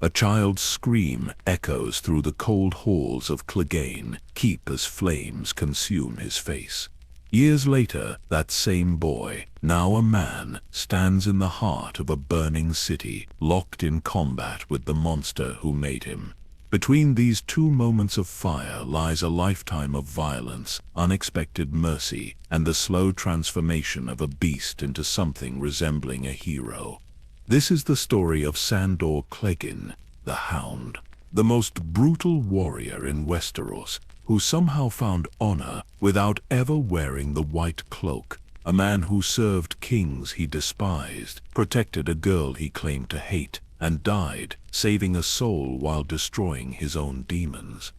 A child's scream echoes through the cold halls of Clegane Keep as flames consume his face. Years later, that same boy, now a man, stands in the heart of a burning city, locked in combat with the monster who made him. Between these two moments of fire lies a lifetime of violence, unexpected mercy, and the slow transformation of a beast into something resembling a hero. This is the story of Sandor Clegane, the Hound, the most brutal warrior in Westeros, who somehow found honor without ever wearing the white cloak, a man who served kings he despised, protected a girl he claimed to hate, and died, saving a soul while destroying his own demons.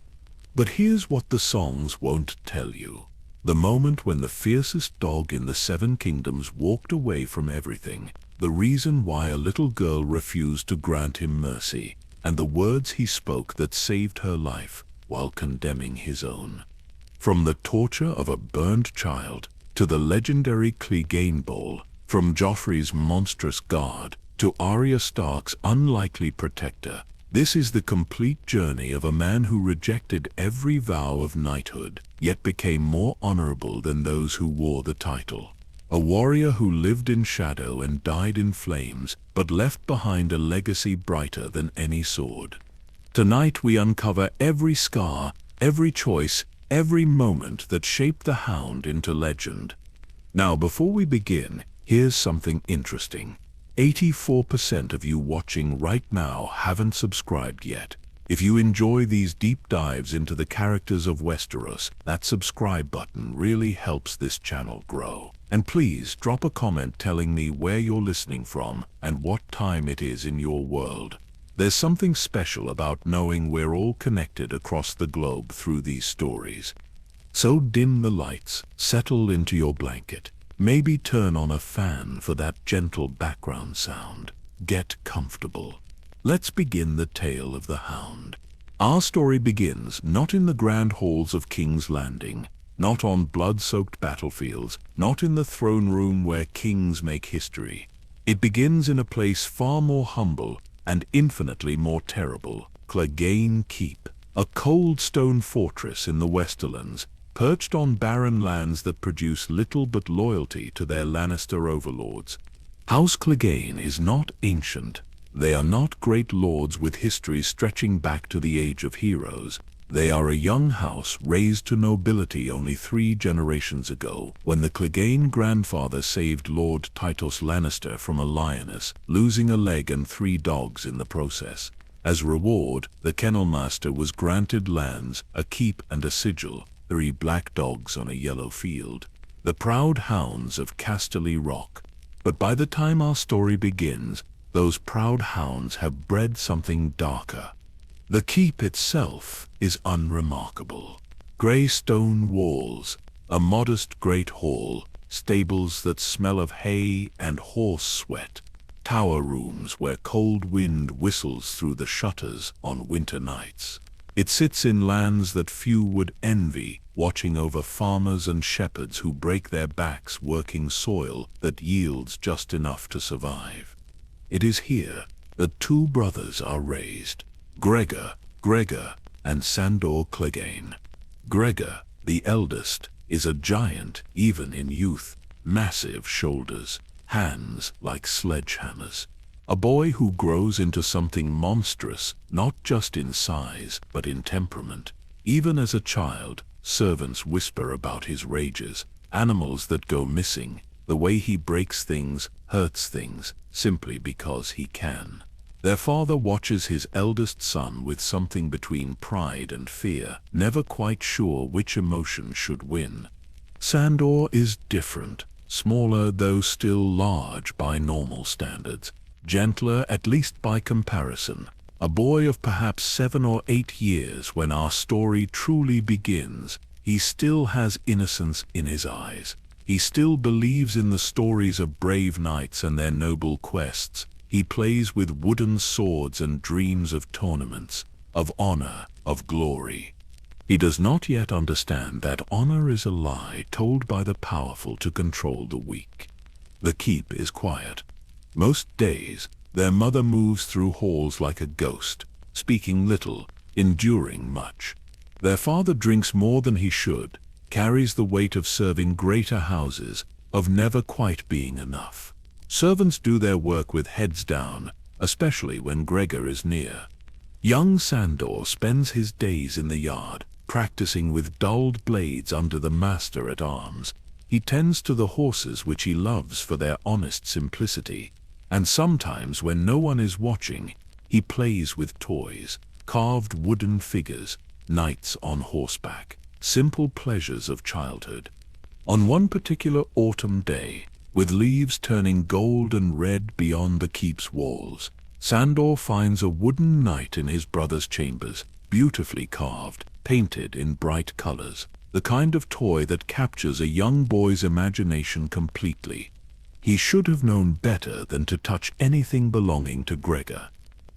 But here's what the songs won't tell you. The moment when the fiercest dog in the Seven Kingdoms walked away from everything, the reason why a little girl refused to grant him mercy, and the words he spoke that saved her life while condemning his own. From the torture of a burned child to the legendary Clegane Bowl, from Joffrey's monstrous guard to Arya Stark's unlikely protector, this is the complete journey of a man who rejected every vow of knighthood, yet became more honorable than those who wore the title. A warrior who lived in shadow and died in flames, but left behind a legacy brighter than any sword. Tonight we uncover every scar, every choice, every moment that shaped the Hound into legend. Now before we begin, here's something interesting. 84% of you watching right now haven't subscribed yet. If you enjoy these deep dives into the characters of Westeros, that subscribe button really helps this channel grow. And please drop a comment telling me where you're listening from and what time it is in your world. There's something special about knowing we're all connected across the globe through these stories. So dim the lights, settle into your blanket. Maybe turn on a fan for that gentle background sound. Get comfortable. Let's begin the tale of the Hound. Our story begins not in the grand halls of King's Landing, not on blood-soaked battlefields, not in the throne room where kings make history. It begins in a place far more humble and infinitely more terrible, Clegane Keep, a cold stone fortress in the Westerlands, perched on barren lands that produce little but loyalty to their Lannister overlords. House Clegane is not ancient. They are not great lords with histories stretching back to the Age of Heroes. They are a young house raised to nobility only 3 generations ago, when the Clegane grandfather saved Lord Tytos Lannister from a lioness, losing a leg and 3 dogs in the process. As reward, the kennelmaster was granted lands, a keep and a sigil, 3 black dogs on a yellow field, the proud hounds of Casterly Rock. But by the time our story begins, those proud hounds have bred something darker. The keep itself is unremarkable. Grey stone walls, a modest great hall, stables that smell of hay and horse sweat, tower rooms where cold wind whistles through the shutters on winter nights. It sits in lands that few would envy, watching over farmers and shepherds who break their backs working soil that yields just enough to survive. It is here that 2 brothers are raised, Gregor, and Sandor Clegane. Gregor, the eldest, is a giant even in youth, massive shoulders, hands like sledgehammers. A boy who grows into something monstrous, not just in size, but in temperament. Even as a child, servants whisper about his rages, animals that go missing, the way he breaks things, hurts things, simply because he can. Their father watches his eldest son with something between pride and fear, never quite sure which emotion should win. Sandor is different, smaller though still large by normal standards, gentler at least by comparison. A boy of perhaps 7 or 8 years when our story truly begins, he still has innocence in his eyes. He still believes in the stories of brave knights and their noble quests. He plays with wooden swords and dreams of tournaments, of honor, of glory. He does not yet understand that honor is a lie told by the powerful to control the weak. The keep is quiet. Most days, Their mother moves through halls like a ghost, speaking little, enduring much. Their father drinks more than he should, carries the weight of serving greater houses, of never quite being enough. Servants do their work with heads down, especially when Gregor is near. Young Sandor spends his days in the yard, practicing with dulled blades under the master-at-arms. He tends to the horses which he loves for their honest simplicity, and sometimes when no one is watching, he plays with toys, carved wooden figures, knights on horseback, simple pleasures of childhood. On one particular autumn day, with leaves turning gold and red beyond the keep's walls, Sandor finds a wooden knight in his brother's chambers, beautifully carved, painted in bright colors, the kind of toy that captures a young boy's imagination completely. He should have known better than to touch anything belonging to Gregor.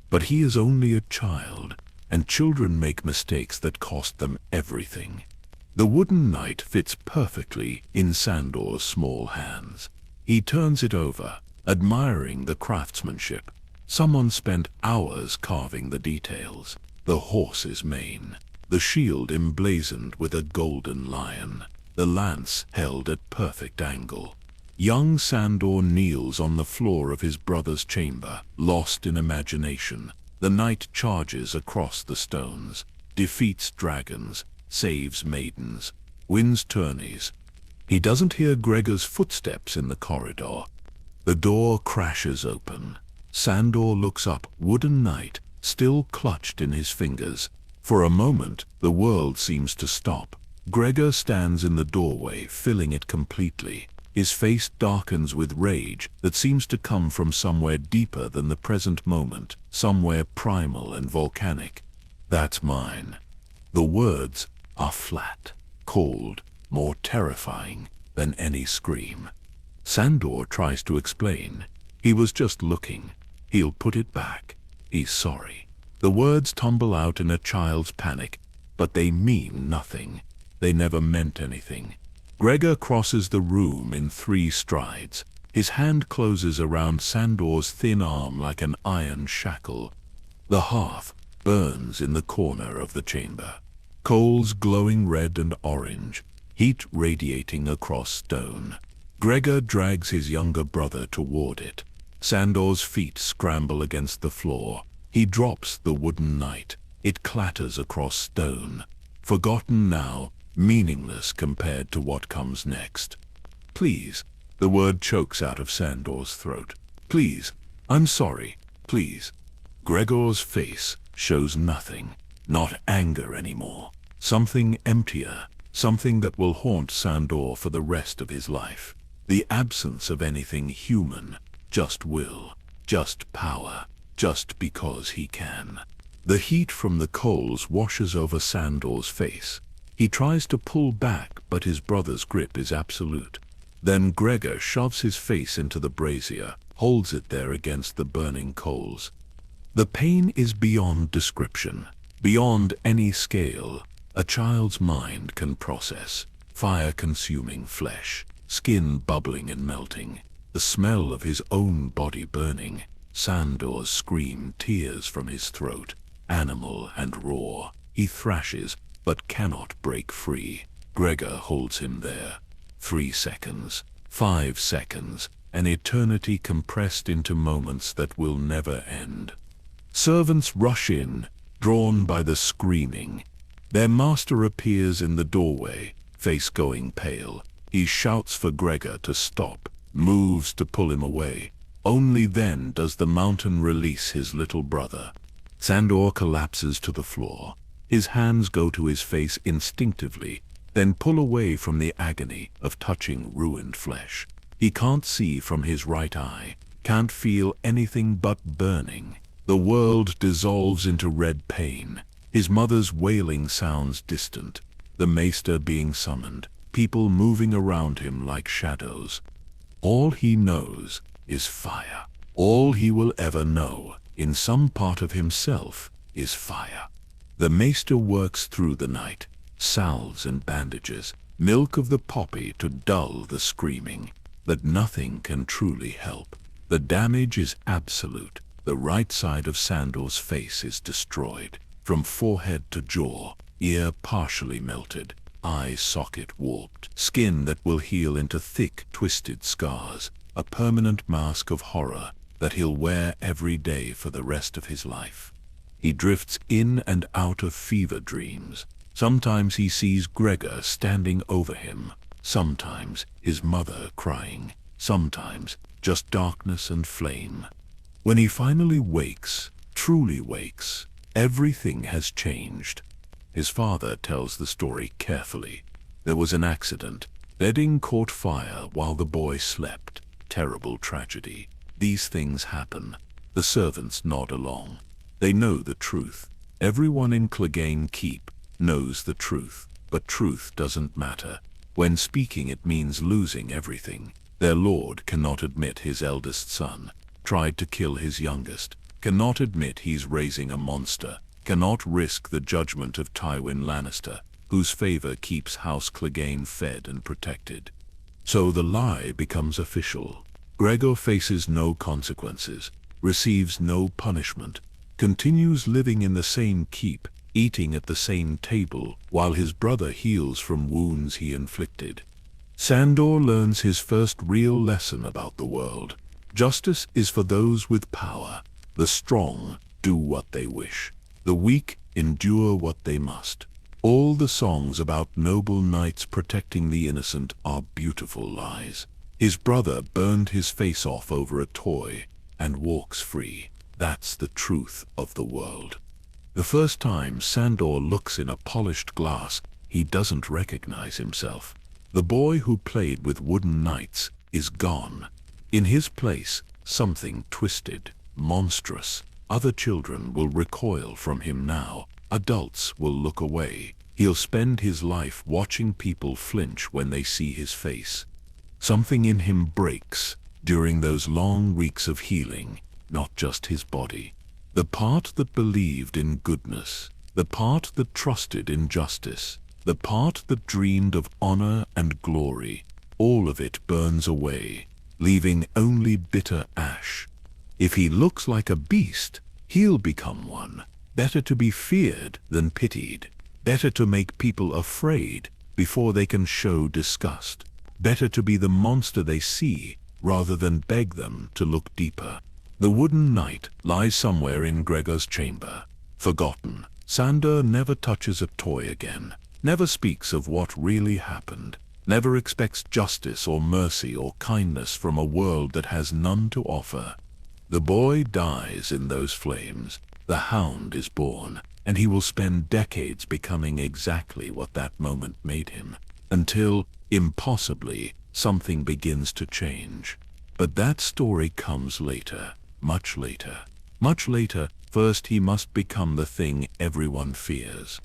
But he is only a child, and children make mistakes that cost them everything. The wooden knight fits perfectly in Sandor's small hands. He turns it over, admiring the craftsmanship. Someone spent hours carving the details. The horse's mane, the shield emblazoned with a golden lion, the lance held at perfect angle. Young Sandor kneels on the floor of his brother's chamber, lost in imagination. The knight charges across the stones, defeats dragons, saves maidens, wins tourneys. He doesn't hear Gregor's footsteps in the corridor. The door crashes open. Sandor looks up, wooden knight, still clutched in his fingers. For a moment, the world seems to stop. Gregor stands in the doorway, filling it completely. His face darkens with rage that seems to come from somewhere deeper than the present moment, somewhere primal and volcanic. That's mine. The words are flat, cold, more terrifying than any scream. Sandor tries to explain. He was just looking. He'll put it back. He's sorry. The words tumble out in a child's panic, but they mean nothing. They never meant anything. Gregor crosses the room in 3 strides. His hand closes around Sandor's thin arm like an iron shackle. The hearth burns in the corner of the chamber. Coals glowing red and orange, heat radiating across stone. Gregor drags his younger brother toward it. Sandor's feet scramble against the floor. He drops the wooden knight. It clatters across stone. Forgotten now, meaningless compared to what comes next. Please, the word chokes out of Sandor's throat. Please, I'm sorry, please. Gregor's face shows nothing, not anger anymore. Something emptier, something that will haunt Sandor for the rest of his life. The absence of anything human. Just will, just power, just because he can. The heat from the coals washes over Sandor's face. He tries to pull back, but his brother's grip is absolute. Then Gregor shoves his face into the brazier, holds it there against the burning coals. The pain is beyond description, beyond any scale a child's mind can process. Fire-consuming flesh, skin bubbling and melting. The smell of his own body burning. Sandor's scream, tears from his throat, animal and raw. He thrashes, but cannot break free. Gregor holds him there. 3 seconds, 5 seconds, an eternity compressed into moments that will never end. Servants rush in, drawn by the screaming. Their master appears in the doorway, face going pale. He shouts for Gregor to stop. Moves to pull him away. Only then does the mountain release his little brother. Sandor collapses to the floor. His hands go to his face instinctively, then pull away from the agony of touching ruined flesh. He can't see from his right eye, can't feel anything but burning. The world dissolves into red pain. His mother's wailing sounds distant. The maester being summoned, people moving around him like shadows. All he knows is fire. All he will ever know, in some part of himself, is fire. The maester works through the night, salves and bandages, milk of the poppy to dull the screaming, that nothing can truly help. The damage is absolute. The right side of Sandor's face is destroyed. From forehead to jaw, ear partially melted, eye socket warped, skin that will heal into thick, twisted scars, a permanent mask of horror that he'll wear every day for the rest of his life. He drifts in and out of fever dreams. Sometimes he sees Gregor standing over him, sometimes his mother crying, sometimes just darkness and flame. When he finally wakes, truly wakes, everything has changed. His father tells the story carefully. There was an accident. Bedding caught fire while the boy slept. Terrible tragedy. These things happen. The servants nod along. They know the truth. Everyone in Clegane Keep knows the truth. But truth doesn't matter. When speaking it means losing everything. Their lord cannot admit his eldest son tried to kill his youngest, cannot admit he's raising a monster, cannot risk the judgment of Tywin Lannister, whose favor keeps House Clegane fed and protected. So the lie becomes official. Gregor faces no consequences, receives no punishment, continues living in the same keep, eating at the same table, while his brother heals from wounds he inflicted. Sandor learns his first real lesson about the world. Justice is for those with power. The strong do what they wish. The weak endure what they must. All the songs about noble knights protecting the innocent are beautiful lies. His brother burned his face off over a toy and walks free. That's the truth of the world. The first time Sandor looks in a polished glass, he doesn't recognize himself. The boy who played with wooden knights is gone. In his place, something twisted, monstrous. Other children will recoil from him now. Adults will look away. He'll spend his life watching people flinch when they see his face. Something in him breaks during those long weeks of healing, not just his body. The part that believed in goodness, the part that trusted in justice, the part that dreamed of honor and glory, all of it burns away, leaving only bitter ash. If he looks like a beast, he'll become one. Better to be feared than pitied. Better to make people afraid before they can show disgust. Better to be the monster they see rather than beg them to look deeper. The wooden knight lies somewhere in Gregor's chamber, forgotten. Sandor never touches a toy again, never speaks of what really happened, never expects justice or mercy or kindness from a world that has none to offer. The boy dies in those flames. The Hound is born, and he will spend decades becoming exactly what that moment made him, until, impossibly, something begins to change. But that story comes later, much later. Much later. First he must become the thing everyone fears.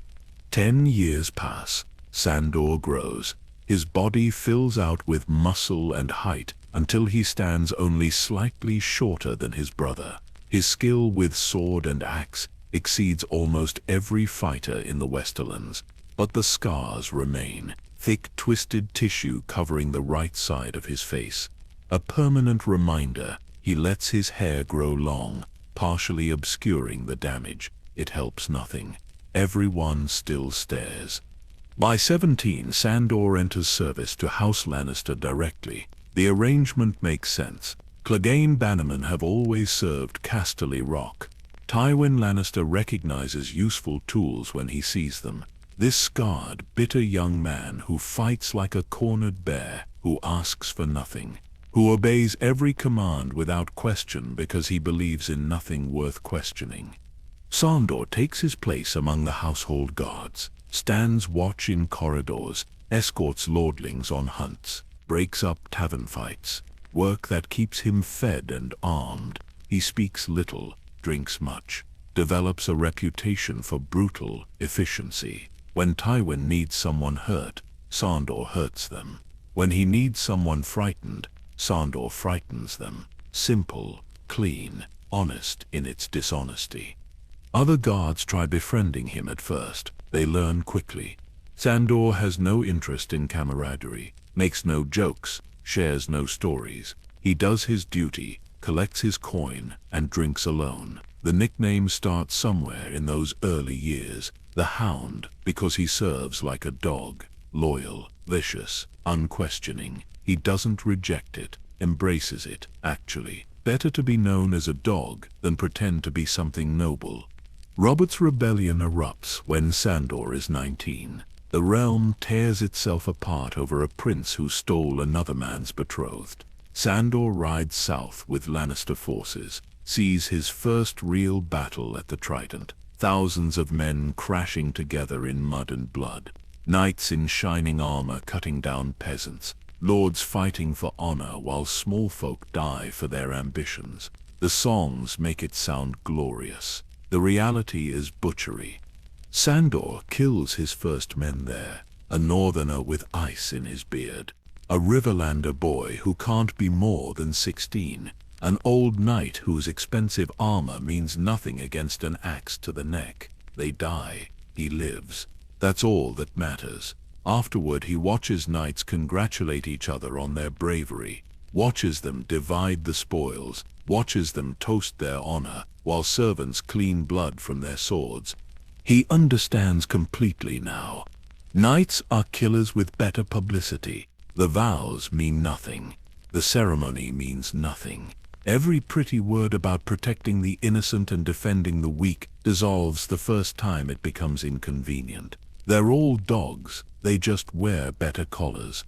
10 years pass. Sandor grows. His body fills out with muscle and height until he stands only slightly shorter than his brother. His skill with sword and axe exceeds almost every fighter in the Westerlands, but the scars remain, thick twisted tissue covering the right side of his face. A permanent reminder. He lets his hair grow long, partially obscuring the damage. It helps nothing. Everyone still stares. By 17, Sandor enters service to House Lannister directly. The arrangement makes sense. Clegane bannermen have always served Casterly Rock. Tywin Lannister recognizes useful tools when he sees them. This scarred, bitter young man who fights like a cornered bear, who asks for nothing, who obeys every command without question because he believes in nothing worth questioning. Sandor takes his place among the household guards, stands watch in corridors, escorts lordlings on hunts, breaks up tavern fights, work that keeps him fed and armed. He speaks little, drinks much, develops a reputation for brutal efficiency. When Tywin needs someone hurt, Sandor hurts them. When he needs someone frightened, Sandor frightens them. Simple, clean, honest in its dishonesty. Other guards try befriending him at first. They learn quickly. Sandor has no interest in camaraderie, makes no jokes, shares no stories. He does his duty, collects his coin, and drinks alone. The nickname starts somewhere in those early years. The Hound, because he serves like a dog, loyal, vicious, unquestioning. He doesn't reject it, embraces it, actually. Better to be known as a dog than pretend to be something noble. Robert's rebellion erupts when Sandor is 19. The realm tears itself apart over a prince who stole another man's betrothed. Sandor rides south with Lannister forces, sees his first real battle at the Trident. Thousands of men crashing together in mud and blood. Knights in shining armor cutting down peasants. Lords fighting for honor while small folk die for their ambitions. The songs make it sound glorious. The reality is butchery. Sandor kills his first men there, a northerner with ice in his beard. A Riverlander boy who can't be more than 16. An old knight whose expensive armor means nothing against an axe to the neck. They die. He lives. That's all that matters. Afterward he watches knights congratulate each other on their bravery, watches them divide the spoils, watches them toast their honor, while servants clean blood from their swords. He understands completely now. Knights are killers with better publicity. The vows mean nothing. The ceremony means nothing. Every pretty word about protecting the innocent and defending the weak dissolves the first time it becomes inconvenient. They're all dogs, they just wear better collars.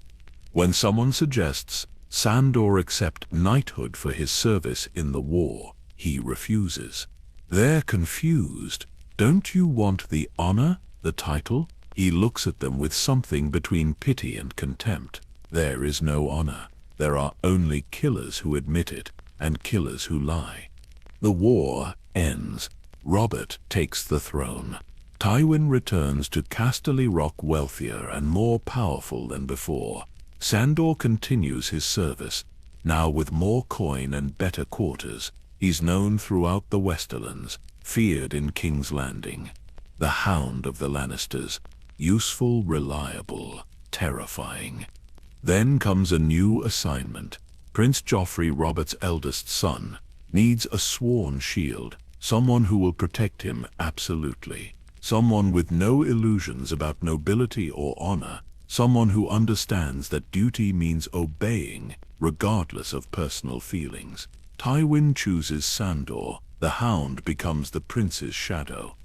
When someone suggests Sandor accept knighthood for his service in the war, he refuses. They're confused. Don't you want the honor, the title? He looks at them with something between pity and contempt. There is no honor. There are only killers who admit it, and killers who lie. The war ends. Robert takes the throne. Tywin returns to Casterly Rock wealthier and more powerful than before. Sandor continues his service, now with more coin and better quarters. He's known throughout the Westerlands, feared in King's Landing. The Hound of the Lannisters, useful, reliable, terrifying. Then comes a new assignment. Prince Joffrey, Robert's eldest son, needs a sworn shield, someone who will protect him absolutely. Someone with no illusions about nobility or honor, someone who understands that duty means obeying, regardless of personal feelings. Tywin chooses Sandor. The Hound becomes the prince's shadow.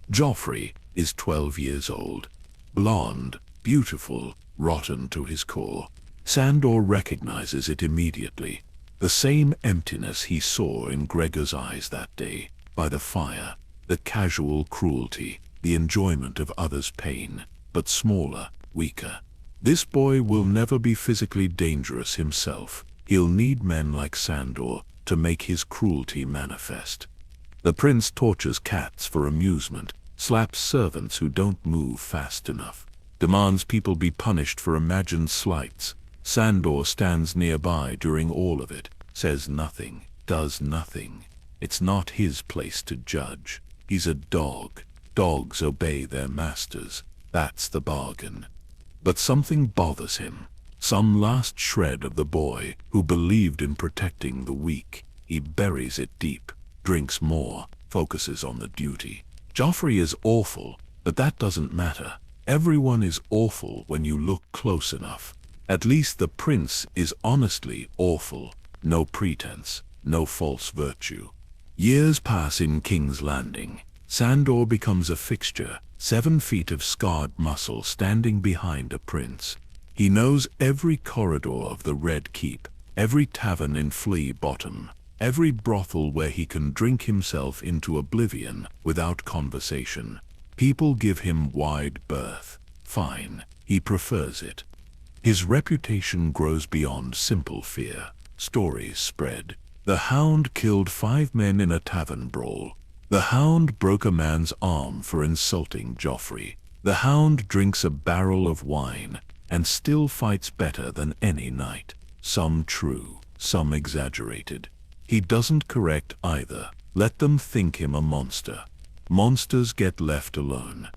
Joffrey is 12 years old, blonde, beautiful, rotten to his core. Sandor recognizes it immediately. The same emptiness he saw in Gregor's eyes that day, by the fire, the casual cruelty, the enjoyment of others' pain, but smaller, weaker. This boy will never be physically dangerous himself. He'll need men like Sandor to make his cruelty manifest. The prince tortures cats for amusement, slaps servants who don't move fast enough, demands people be punished for imagined slights. Sandor stands nearby during all of it, says nothing, does nothing. It's not his place to judge. He's a dog. Dogs obey their masters. That's the bargain. But something bothers him. Some last shred of the boy who believed in protecting the weak. He buries it deep, drinks more, focuses on the duty. Joffrey is awful, but that doesn't matter. Everyone is awful when you look close enough. At least the prince is honestly awful. No pretense, no false virtue. Years pass in King's Landing. Sandor becomes a fixture, 7 feet of scarred muscle standing behind a prince. He knows every corridor of the Red Keep, every tavern in Flea Bottom, every brothel where he can drink himself into oblivion without conversation. People give him wide berth. Fine, he prefers it. His reputation grows beyond simple fear. Stories spread. The Hound killed 5 men in a tavern brawl. The Hound broke a man's arm for insulting Joffrey. The Hound drinks a barrel of wine and still fights better than any knight. Some true, some exaggerated. He doesn't correct either. Let them think him a monster. Monsters get left alone.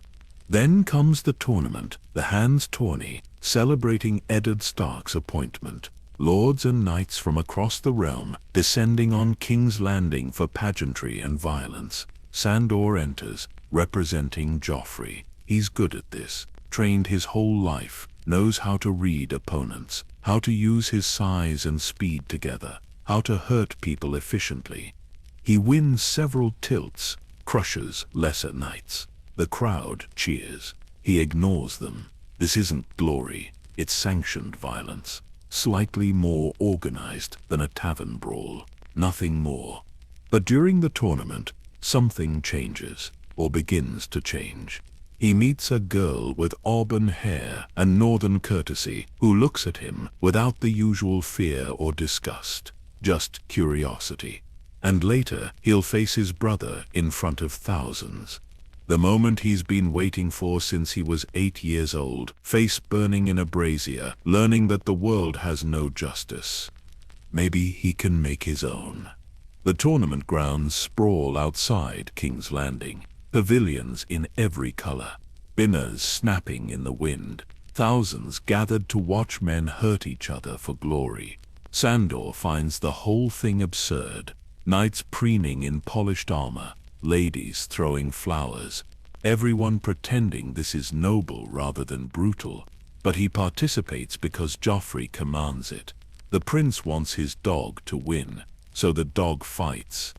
Then comes the tournament, the Hands Tourney, celebrating Eddard Stark's appointment. lords and knights from across the realm descending on King's Landing for pageantry and violence. Sandor enters, representing Joffrey. He's good at this, trained his whole life, knows how to read opponents, how to use his size and speed together, how to hurt people efficiently. He wins several tilts, crushes lesser knights. The crowd cheers. He ignores them. This isn't glory, it's sanctioned violence. Slightly more organized than a tavern brawl, nothing more. But during the tournament, something changes, or begins to change. He meets a girl with auburn hair and northern courtesy who looks at him without the usual fear or disgust, just curiosity. And later, he'll face his brother in front of thousands. The moment he's been waiting for since he was 8 years old, face burning in a brazier, learning that the world has no justice. Maybe he can make his own. The tournament grounds sprawl outside King's Landing, pavilions in every color, spinners snapping in the wind, thousands gathered to watch men hurt each other for glory. Sandor finds the whole thing absurd. Knights preening in polished armor, ladies throwing flowers, everyone pretending this is noble rather than brutal. But he participates because Joffrey commands it. The prince wants his dog to win, so the dog fights.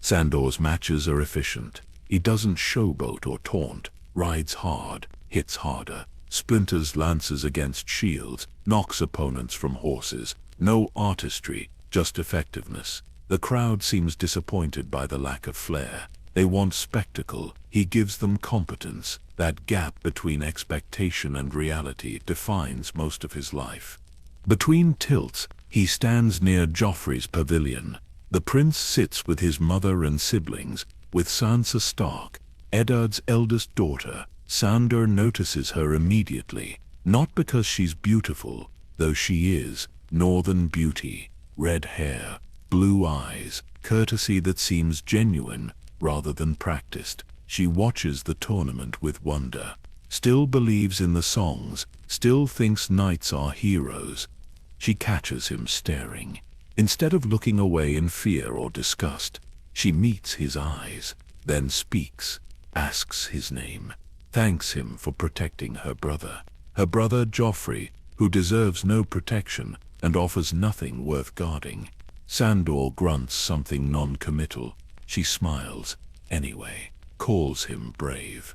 Sandor's matches are efficient. He doesn't showboat or taunt, rides hard, hits harder, splinters lances against shields, knocks opponents from horses. No artistry, just effectiveness. The crowd seems disappointed by the lack of flair. They want spectacle. He gives them competence. That gap between expectation and reality defines most of his life. Between tilts, he stands near Joffrey's pavilion. The prince sits with his mother and siblings, with Sansa Stark, Eddard's eldest daughter. Sandor notices her immediately, not because she's beautiful, though she is, northern beauty, red hair, blue eyes, courtesy that seems genuine rather than practiced. She watches the tournament with wonder, still believes in the songs, still thinks knights are heroes. She catches him staring. Instead of looking away in fear or disgust, she meets his eyes, then speaks, asks his name, thanks him for protecting her brother Joffrey, who deserves no protection and offers nothing worth guarding. Sandor grunts something non-committal. She smiles, anyway, calls him brave.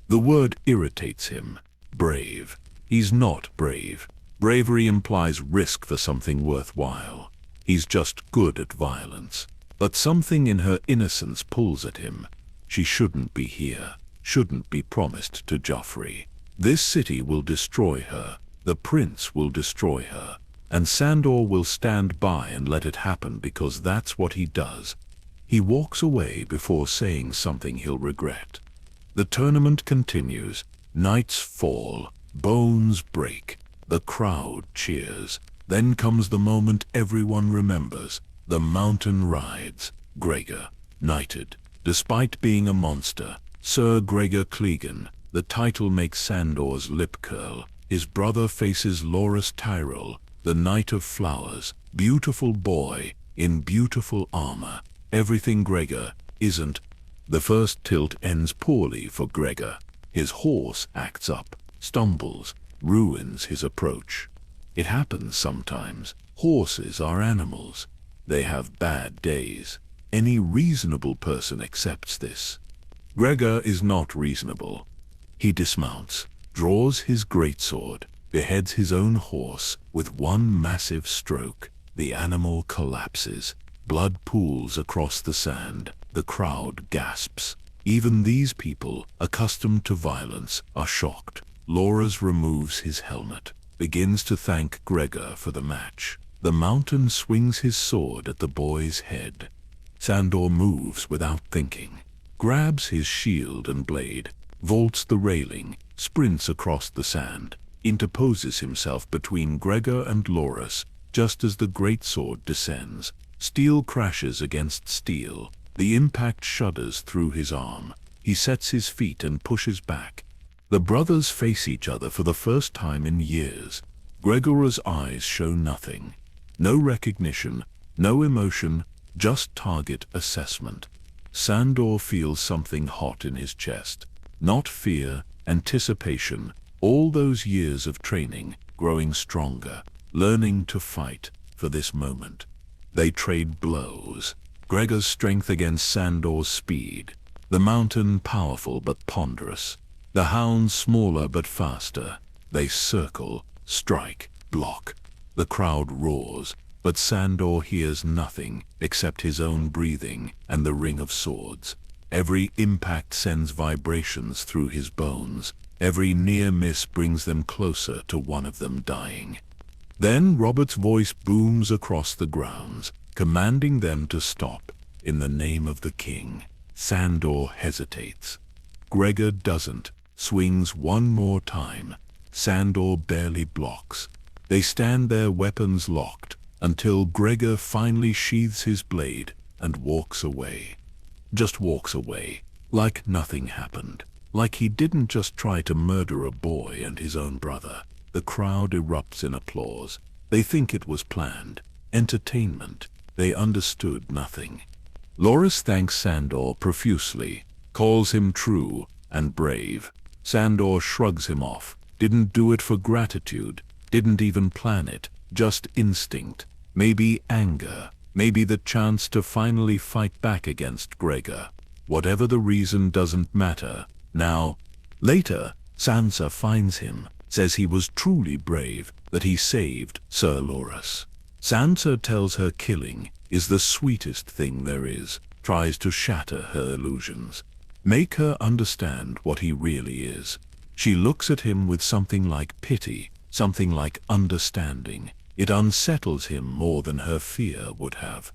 The word irritates him. Brave. He's not brave. Bravery implies risk for something worthwhile. He's just good at violence. But something in her innocence pulls at him. She shouldn't be here, shouldn't be promised to Joffrey. This city will destroy her. The prince will destroy her. And Sandor will stand by and let it happen because that's what he does. He walks away before saying something he'll regret. The tournament continues. Knights fall. Bones break. The crowd cheers. Then comes the moment everyone remembers. The mountain rides. Gregor, knighted. Despite being a monster, Sir Gregor Clegane, the title makes Sandor's lip curl. His brother faces Loras Tyrell, the Knight of Flowers, beautiful boy, in beautiful armor. Everything Gregor isn't. The first tilt ends poorly for Gregor. His horse acts up, stumbles, ruins his approach. It happens sometimes. Horses are animals. They have bad days. Any reasonable person accepts this. Gregor is not reasonable. He dismounts, draws his greatsword, beheads his own horse with one massive stroke. The animal collapses. Blood pools across the sand. The crowd gasps. Even these people, accustomed to violence, are shocked. Loras removes his helmet, begins to thank Gregor for the match. The mountain swings his sword at the boy's head. Sandor moves without thinking, grabs his shield and blade, vaults the railing, sprints across the sand, interposes himself between Gregor and Loras. Just as the greatsword descends, steel crashes against steel. The impact shudders through his arm. He sets his feet and pushes back. The brothers face each other for the first time in years. Gregor's eyes show nothing. No recognition, no emotion, just target assessment. Sandor feels something hot in his chest. Not fear, anticipation, all those years of training, growing stronger, learning to fight for this moment. They trade blows. Gregor's strength against Sandor's speed. The mountain powerful but ponderous. The Hound smaller but faster. They circle, strike, block. The crowd roars, but Sandor hears nothing except his own breathing and the ring of swords. Every impact sends vibrations through his bones. Every near miss brings them closer to one of them dying. Then Robert's voice booms across the grounds, commanding them to stop. In the name of the king. Sandor hesitates. Gregor doesn't. Swings one more time. Sandor barely blocks. They stand there, weapons locked, until Gregor finally sheathes his blade and walks away. Just walks away, like nothing happened. Like he didn't just try to murder a boy and his own brother. The crowd erupts in applause. They think it was planned. Entertainment. They understood nothing. Loras thanks Sandor profusely, calls him true and brave. Sandor shrugs him off. Didn't do it for gratitude. Didn't even plan it. Just instinct. Maybe anger. Maybe the chance to finally fight back against Gregor. Whatever the reason doesn't matter. Now, later, Sansa finds him, says he was truly brave, that he saved Sir Loras. Sansa tells her killing is the sweetest thing there is, tries to shatter her illusions. Make her understand what he really is. She looks at him with something like pity, something like understanding. It unsettles him more than her fear would have.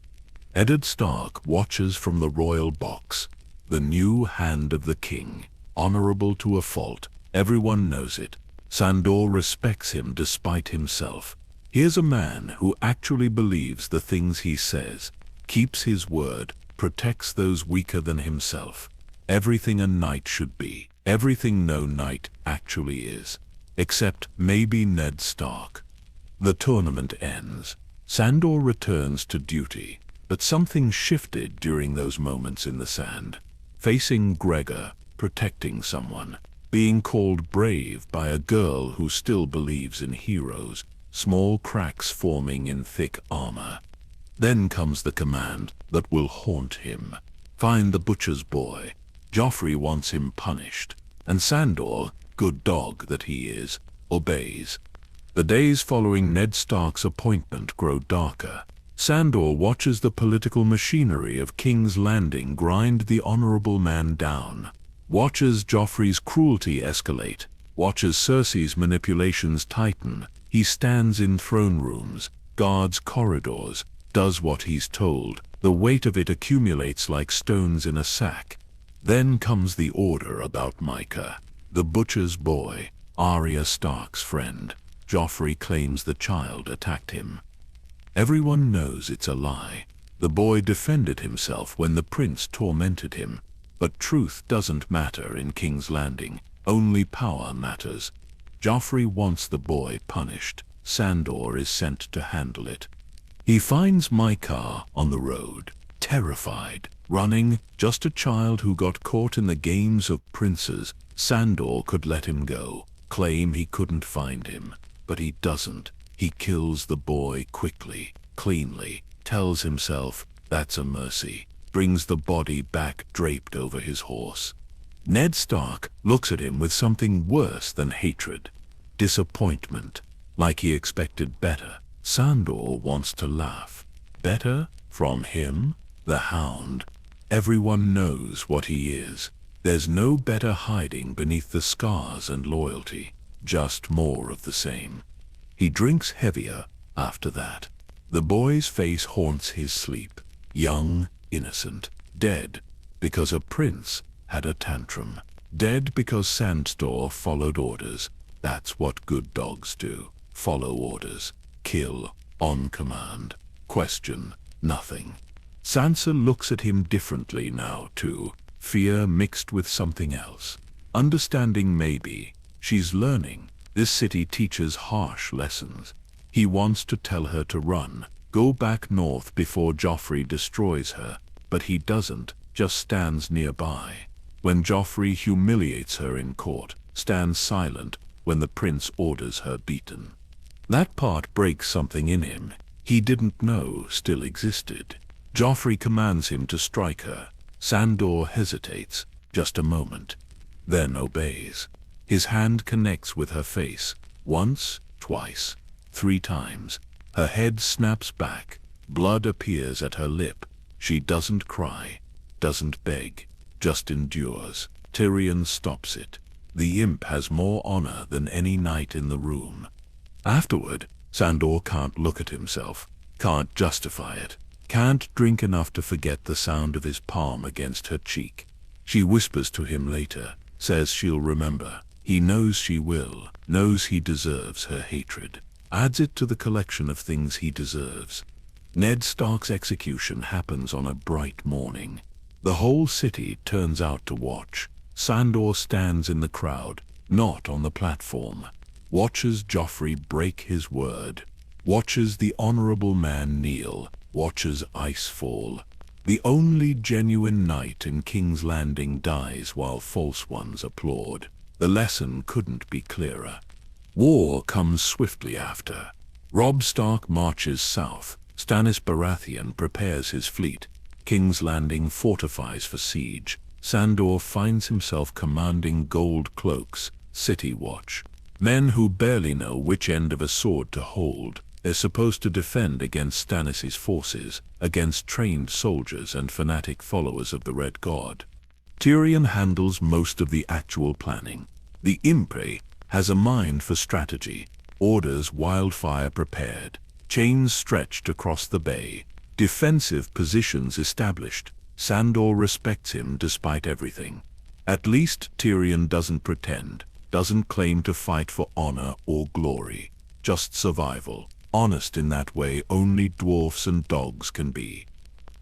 Eddard Stark watches from the royal box. The new hand of the king. Honorable to a fault. Everyone knows it. Sandor respects him despite himself. Here's a man who actually believes the things he says, keeps his word, protects those weaker than himself. Everything a knight should be. Everything no knight actually is. Except maybe Ned Stark. The tournament ends. Sandor returns to duty, but something shifted during those moments in the sand. Facing Gregor, protecting someone, being called brave by a girl who still believes in heroes, small cracks forming in thick armor. Then comes the command that will haunt him. Find the butcher's boy. Joffrey wants him punished, and Sandor, good dog that he is, obeys. The days following Ned Stark's appointment grow darker. Sandor watches the political machinery of King's Landing grind the honorable man down. Watches Joffrey's cruelty escalate. Watches Cersei's manipulations tighten. He stands in throne rooms, guards corridors, does what he's told. The weight of it accumulates like stones in a sack. Then comes the order about Micah, the butcher's boy, Arya Stark's friend. Joffrey claims the child attacked him. Everyone knows it's a lie. The boy defended himself when the prince tormented him. But truth doesn't matter in King's Landing. Only power matters. Joffrey wants the boy punished. Sandor is sent to handle it. He finds Micah on the road, terrified, running, just a child who got caught in the games of princes. Sandor could let him go, claim he couldn't find him. But he doesn't. He kills the boy quickly, cleanly, tells himself that's a mercy, brings the body back draped over his horse. Ned Stark looks at him with something worse than hatred. Disappointment, like he expected better. Sandor wants to laugh. Better? From him? The Hound. Everyone knows what he is. There's no better hiding beneath the scars and loyalty. Just more of the same. He drinks heavier after that. The boy's face haunts his sleep. Young, innocent, dead because a prince had a tantrum. Dead because Sandor followed orders. That's what good dogs do. Follow orders. Kill on command. Question nothing. Sansa looks at him differently now too. Fear mixed with something else. Understanding maybe. She's learning. This city teaches harsh lessons. He wants to tell her to run, go back north before Joffrey destroys her, but he doesn't, just stands nearby. When Joffrey humiliates her in court, stands silent when the prince orders her beaten. That part breaks something in him he didn't know still existed. Joffrey commands him to strike her. Sandor hesitates, just a moment, then obeys. His hand connects with her face, once, twice, 3 times. Her head snaps back, blood appears at her lip. She doesn't cry, doesn't beg, just endures. Tyrion stops it. The imp has more honor than any knight in the room. Afterward, Sandor can't look at himself, can't justify it, can't drink enough to forget the sound of his palm against her cheek. She whispers to him later, says she'll remember. He knows she will, knows he deserves her hatred. Adds it to the collection of things he deserves. Ned Stark's execution happens on a bright morning. The whole city turns out to watch. Sandor stands in the crowd, not on the platform. Watches Joffrey break his word. Watches the honorable man kneel. Watches ice fall. The only genuine knight in King's Landing dies while false ones applaud. The lesson couldn't be clearer. War comes swiftly after. Robb Stark marches south. Stannis Baratheon prepares his fleet. King's Landing fortifies for siege. Sandor finds himself commanding gold cloaks, city watch. Men who barely know which end of a sword to hold. They're supposed to defend against Stannis' forces, against trained soldiers and fanatic followers of the Red God. Tyrion handles most of the actual planning. The imp has a mind for strategy, orders wildfire prepared, chains stretched across the bay, defensive positions established. Sandor respects him despite everything. At least Tyrion doesn't pretend, doesn't claim to fight for honor or glory, just survival. Honest in that way only dwarfs and dogs can be.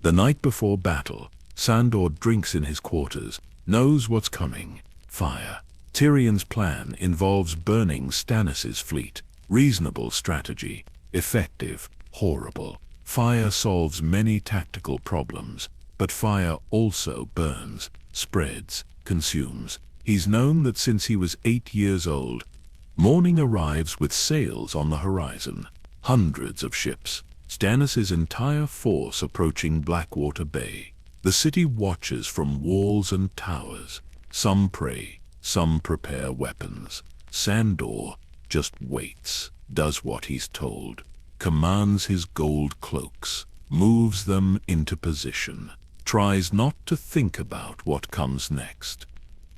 The night before battle, Sandor drinks in his quarters, knows what's coming. Fire. Tyrion's plan involves burning Stannis' fleet. Reasonable strategy. Effective. Horrible. Fire solves many tactical problems, but fire also burns, spreads, consumes. He's known that since he was 8 years old. Morning arrives with sails on the horizon. Hundreds of ships. Stannis' entire force approaching Blackwater Bay. The city watches from walls and towers. Some pray, some prepare weapons. Sandor just waits, does what he's told, commands his gold cloaks, moves them into position, tries not to think about what comes next.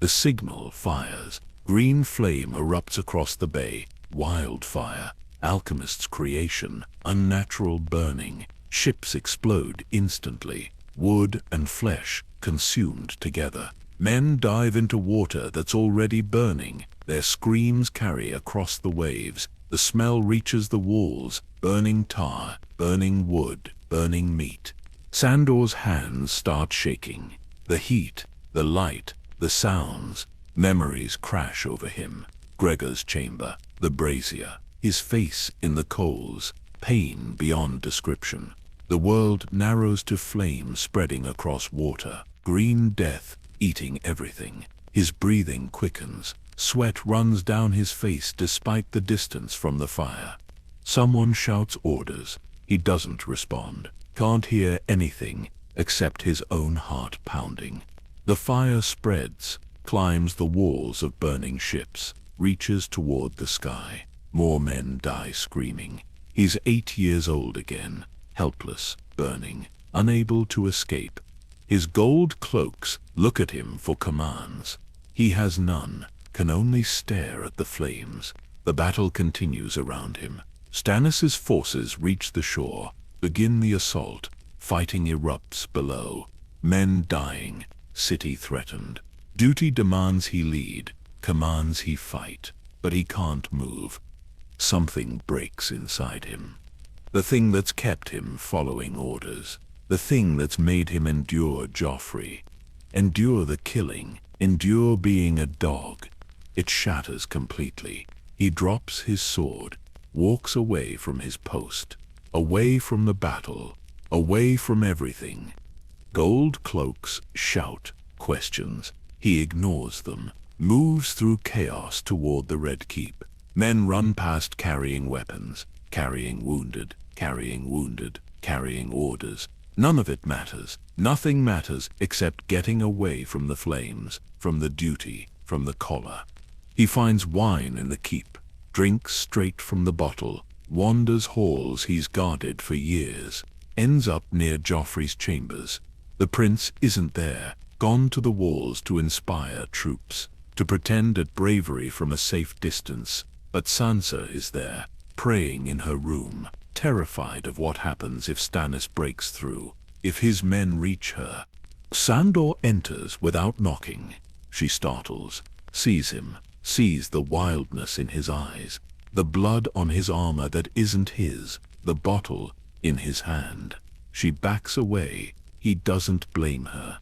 The signal fires. Green flame erupts across the bay. Wildfire. Alchemist's creation. Unnatural burning. Ships explode instantly. Wood and flesh consumed together. Men dive into water that's already burning. Their screams carry across the waves. The smell reaches the walls. Burning tar, burning wood, burning meat. Sandor's hands start shaking. The heat, the light, the sounds. Memories crash over him. Gregor's chamber, the brazier, his face in the coals, pain beyond description. The world narrows to flame spreading across water. Green death eating everything. His breathing quickens. Sweat runs down his face despite the distance from the fire. Someone shouts orders. He doesn't respond. Can't hear anything except his own heart pounding. The fire spreads, climbs the walls of burning ships, reaches toward the sky. More men die screaming. He's 8 years old again, helpless, burning, unable to escape. His gold cloaks look at him for commands. He has none, can only stare at the flames. The battle continues around him. Stannis' forces reach the shore, begin the assault. Fighting erupts below. Men dying, city threatened. Duty demands he lead, commands he fight, but he can't move. Something breaks inside him. The thing that's kept him following orders. The thing that's made him endure Joffrey. Endure the killing, endure being a dog. It shatters completely. He drops his sword. walks away from his post, away from the battle, away from everything. Gold cloaks shout questions. He ignores them, moves through chaos toward the Red Keep. Men run past carrying weapons, carrying wounded, carrying orders. None of it matters. Nothing matters except getting away from the flames, from the duty, from the collar. He finds wine in the keep, drinks straight from the bottle, wanders halls he's guarded for years, ends up near Joffrey's chambers. The prince isn't there, gone to the walls to inspire troops, to pretend at bravery from a safe distance. But Sansa is there, praying in her room, terrified of what happens if Stannis breaks through, if his men reach her. Sandor enters without knocking. She startles, sees him, sees the wildness in his eyes, the blood on his armor that isn't his, the bottle in his hand. She backs away. He doesn't blame her.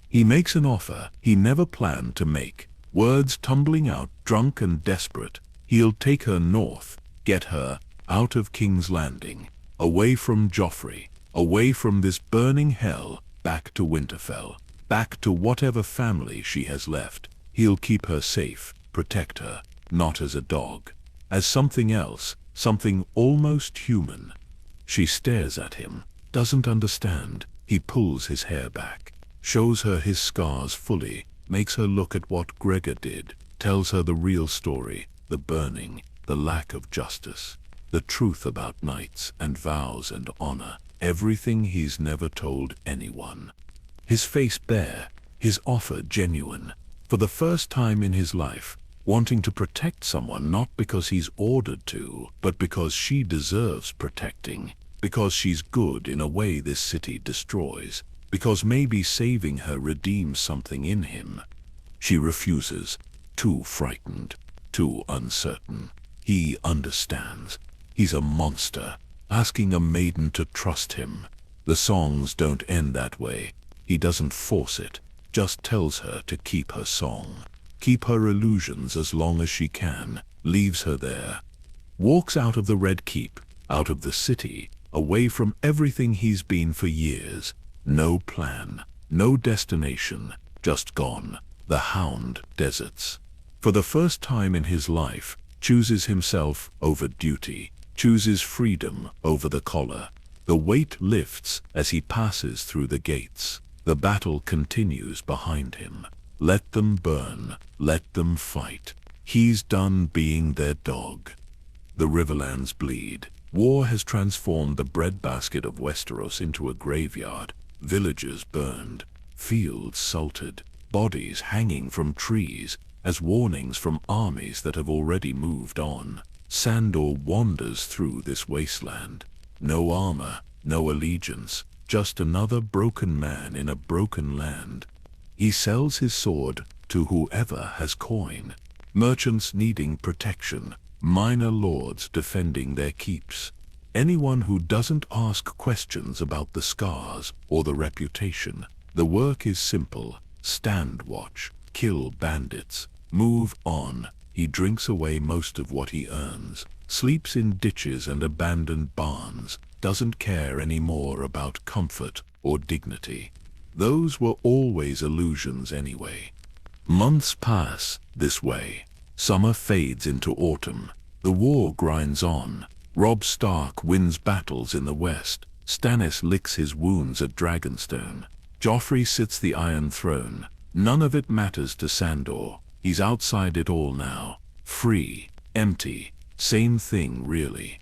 He makes an offer he never planned to make, words tumbling out, drunk and desperate. He'll take her north, get her out of King's Landing, away from Joffrey, away from this burning hell, back to Winterfell, back to whatever family she has left. He'll keep her safe, protect her, not as a dog, as something else, something almost human. She stares at him, doesn't understand. He pulls his hair back, shows her his scars fully, makes her look at what Gregor did, tells her the real story, the burning, the lack of justice, the truth about knights and vows and honor, everything he's never told anyone. His face bare, his offer genuine, for the first time in his life, wanting to protect someone not because he's ordered to, but because she deserves protecting, because she's good in a way this city destroys, because maybe saving her redeems something in him. She refuses, too frightened, too uncertain. He understands. He's a monster, asking a maiden to trust him. The songs don't end that way. He doesn't force it, just tells her to keep her song, keep her illusions as long as she can, leaves her there. Walks out of the Red Keep, out of the city, away from everything he's been for years. No plan, no destination, just gone. The Hound deserts. For the first time in his life, chooses himself over duty, chooses freedom over the collar. The weight lifts as he passes through the gates. The battle continues behind him. Let them burn, let them fight. He's done being their dog. The Riverlands bleed. War has transformed the breadbasket of Westeros into a graveyard. Villages burned, fields salted, bodies hanging from trees as warnings from armies that have already moved on. Sandor wanders through this wasteland. No armor, no allegiance, just another broken man in a broken land. He sells his sword to whoever has coin. Merchants needing protection, minor lords defending their keeps. Anyone who doesn't ask questions about the scars or the reputation. The work is simple. Stand watch, kill bandits, move on. He drinks away most of what he earns, sleeps in ditches and abandoned barns, doesn't care anymore about comfort or dignity. Those were always illusions anyway. Months pass this way. Summer fades into autumn. The war grinds on. Robb Stark wins battles in the west. Stannis licks his wounds at Dragonstone. Joffrey sits the Iron Throne. None of it matters to Sandor. He's outside it all now. Free, empty, same thing really.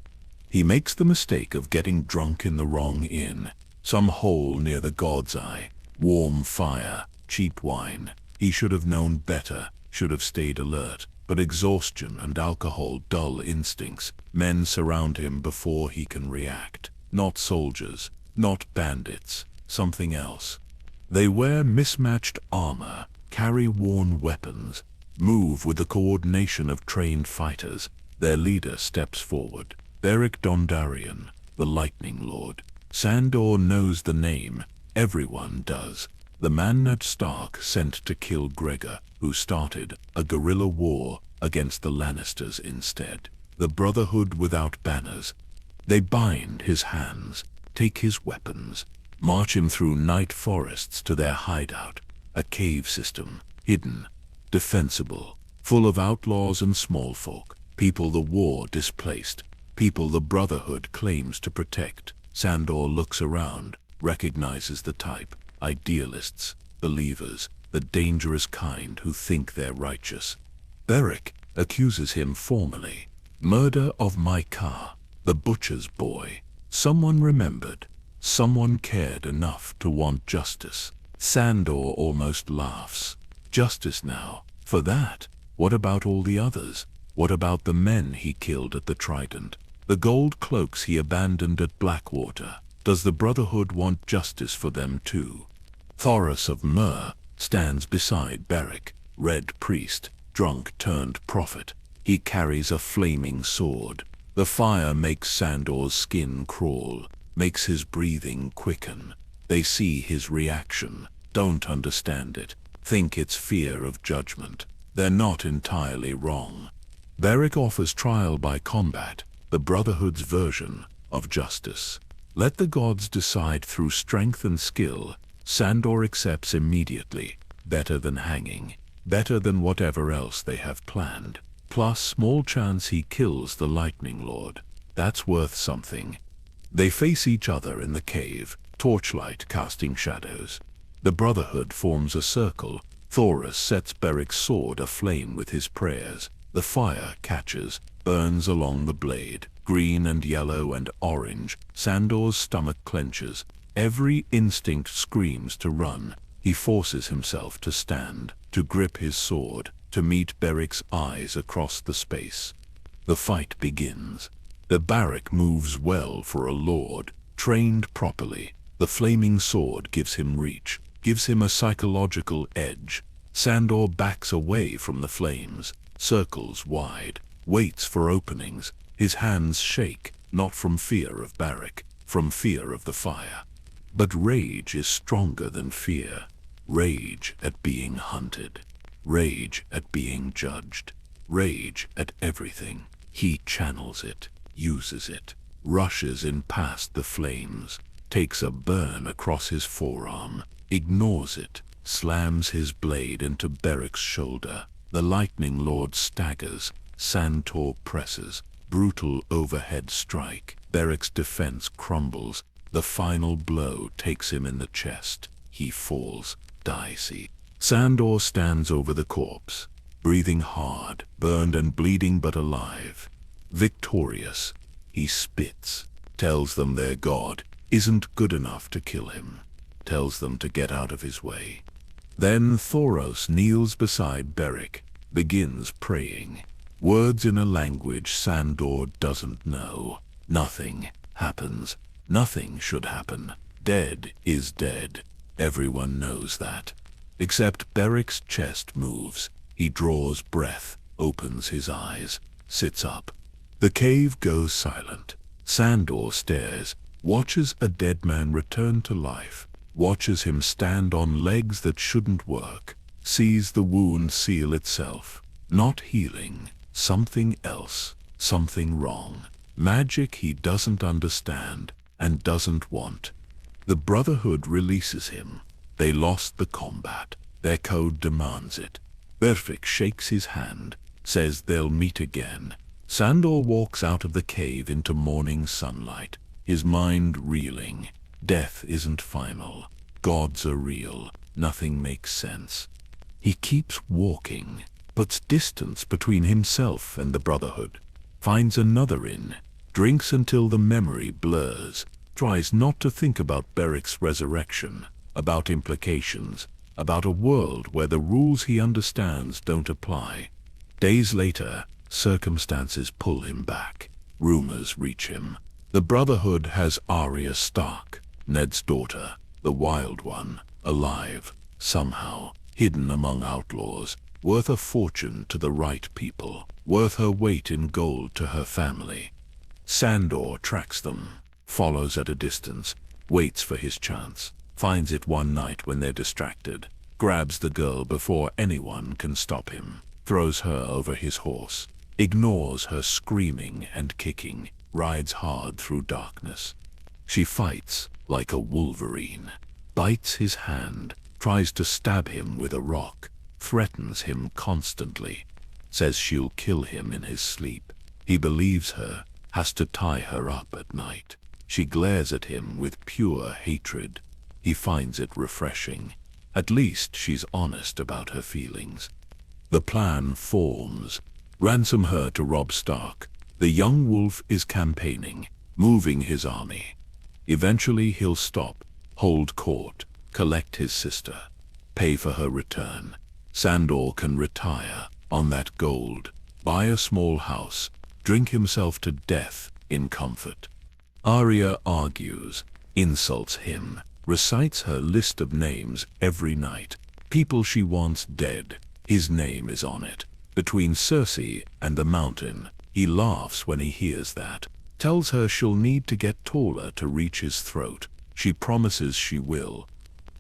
He makes the mistake of getting drunk in the wrong inn. Some hole near the God's Eye. Warm fire, cheap wine. He should have known better, should have stayed alert. But exhaustion and alcohol dull instincts. Men surround him before he can react. Not soldiers, not bandits, something else. They wear mismatched armor, carry worn weapons, move with the coordination of trained fighters. Their leader steps forward. Beric Dondarrion, the Lightning Lord. Sandor knows the name. Everyone does. The man Ned Stark sent to kill Gregor, who started a guerrilla war against the Lannisters instead. The Brotherhood without banners. They bind his hands, take his weapons, march him through night forests to their hideout, a cave system, hidden, defensible, full of outlaws and small folk, people the war displaced, people the Brotherhood claims to protect. Sandor looks around, recognizes the type, idealists, believers, the dangerous kind who think they're righteous. Beric accuses him formally. Murder of my car, the butcher's boy. Someone remembered. Someone cared enough to want justice. Sandor almost laughs. Justice now. For that? What about all the others? What about the men he killed at the Trident? The gold cloaks he abandoned at Blackwater? Does the Brotherhood want justice for them too? Thoros of Myr stands beside Beric, red priest, drunk turned prophet. He carries a flaming sword. The fire makes Sandor's skin crawl, makes his breathing quicken. They see his reaction, don't understand it, think it's fear of judgment. They're not entirely wrong. Beric offers trial by combat, the Brotherhood's version of justice. Let the gods decide through strength and skill. Sandor accepts immediately. Better than hanging. Better than whatever else they have planned. Plus small chance he kills the Lightning Lord. That's worth something. They face each other in the cave, torchlight casting shadows. The Brotherhood forms a circle. Thoros sets Beric's sword aflame with his prayers. The fire catches, burns along the blade, green and yellow and orange. Sandor's stomach clenches. Every instinct screams to run. He forces himself to stand, to grip his sword, to meet Beric's eyes across the space. The fight begins. The barrack moves well for a lord, trained properly. The flaming sword gives him reach, gives him a psychological edge. Sandor backs away from the flames, circles wide, waits for openings. His hands shake, not from fear of Beric, from fear of the fire. But rage is stronger than fear. Rage at being hunted. Rage at being judged. Rage at everything. He channels it, uses it, rushes in past the flames, takes a burn across his forearm, ignores it, slams his blade into Beric's shoulder. The Lightning Lord staggers. Sandor presses. Brutal overhead strike. Beric's defense crumbles. The final blow takes him in the chest. He falls, dicey. Sandor stands over the corpse, breathing hard, burned and bleeding but alive. Victorious, he spits, tells them their god isn't good enough to kill him, tells them to get out of his way. Then Thoros kneels beside Beric, begins praying. Words in a language Sandor doesn't know. Nothing happens. Nothing should happen. Dead is dead. Everyone knows that. Except Beric's chest moves. He draws breath, opens his eyes, sits up. The cave goes silent. Sandor stares, watches a dead man return to life, watches him stand on legs that shouldn't work, sees the wound seal itself. Not healing, something else, something wrong. Magic he doesn't understand and doesn't want. The Brotherhood releases him. They lost the combat. Their code demands it. Beric shakes his hand, says they'll meet again. Sandor walks out of the cave into morning sunlight, his mind reeling. Death isn't final. Gods are real. Nothing makes sense. He keeps walking, puts distance between himself and the Brotherhood, finds another inn, drinks until the memory blurs, tries not to think about Beric's resurrection, about implications, about a world where the rules he understands don't apply. Days later, circumstances pull him back. Rumors reach him. The Brotherhood has Arya Stark, Ned's daughter, the Wild One, alive, somehow, hidden among outlaws, worth a fortune to the right people, worth her weight in gold to her family. Sandor tracks them, follows at a distance, waits for his chance, finds it one night when they're distracted, grabs the girl before anyone can stop him, throws her over his horse. ignores her screaming and kicking, rides hard through darkness. She fights like a wolverine, bites his hand, tries to stab him with a rock, threatens him constantly, says she'll kill him in his sleep. He believes her, has to tie her up at night. She glares at him with pure hatred. He finds it refreshing. At least she's honest about her feelings. The plan forms. Ransom her to Robb Stark. The young wolf is campaigning, moving his army. Eventually he'll stop, hold court, collect his sister, pay for her return. Sandor can retire on that gold, buy a small house, drink himself to death in comfort. Arya argues, insults him, recites her list of names every night. People she wants dead. His name is on it. Between Cersei and the mountain, he laughs when he hears that. Tells her she'll need to get taller to reach his throat. She promises she will.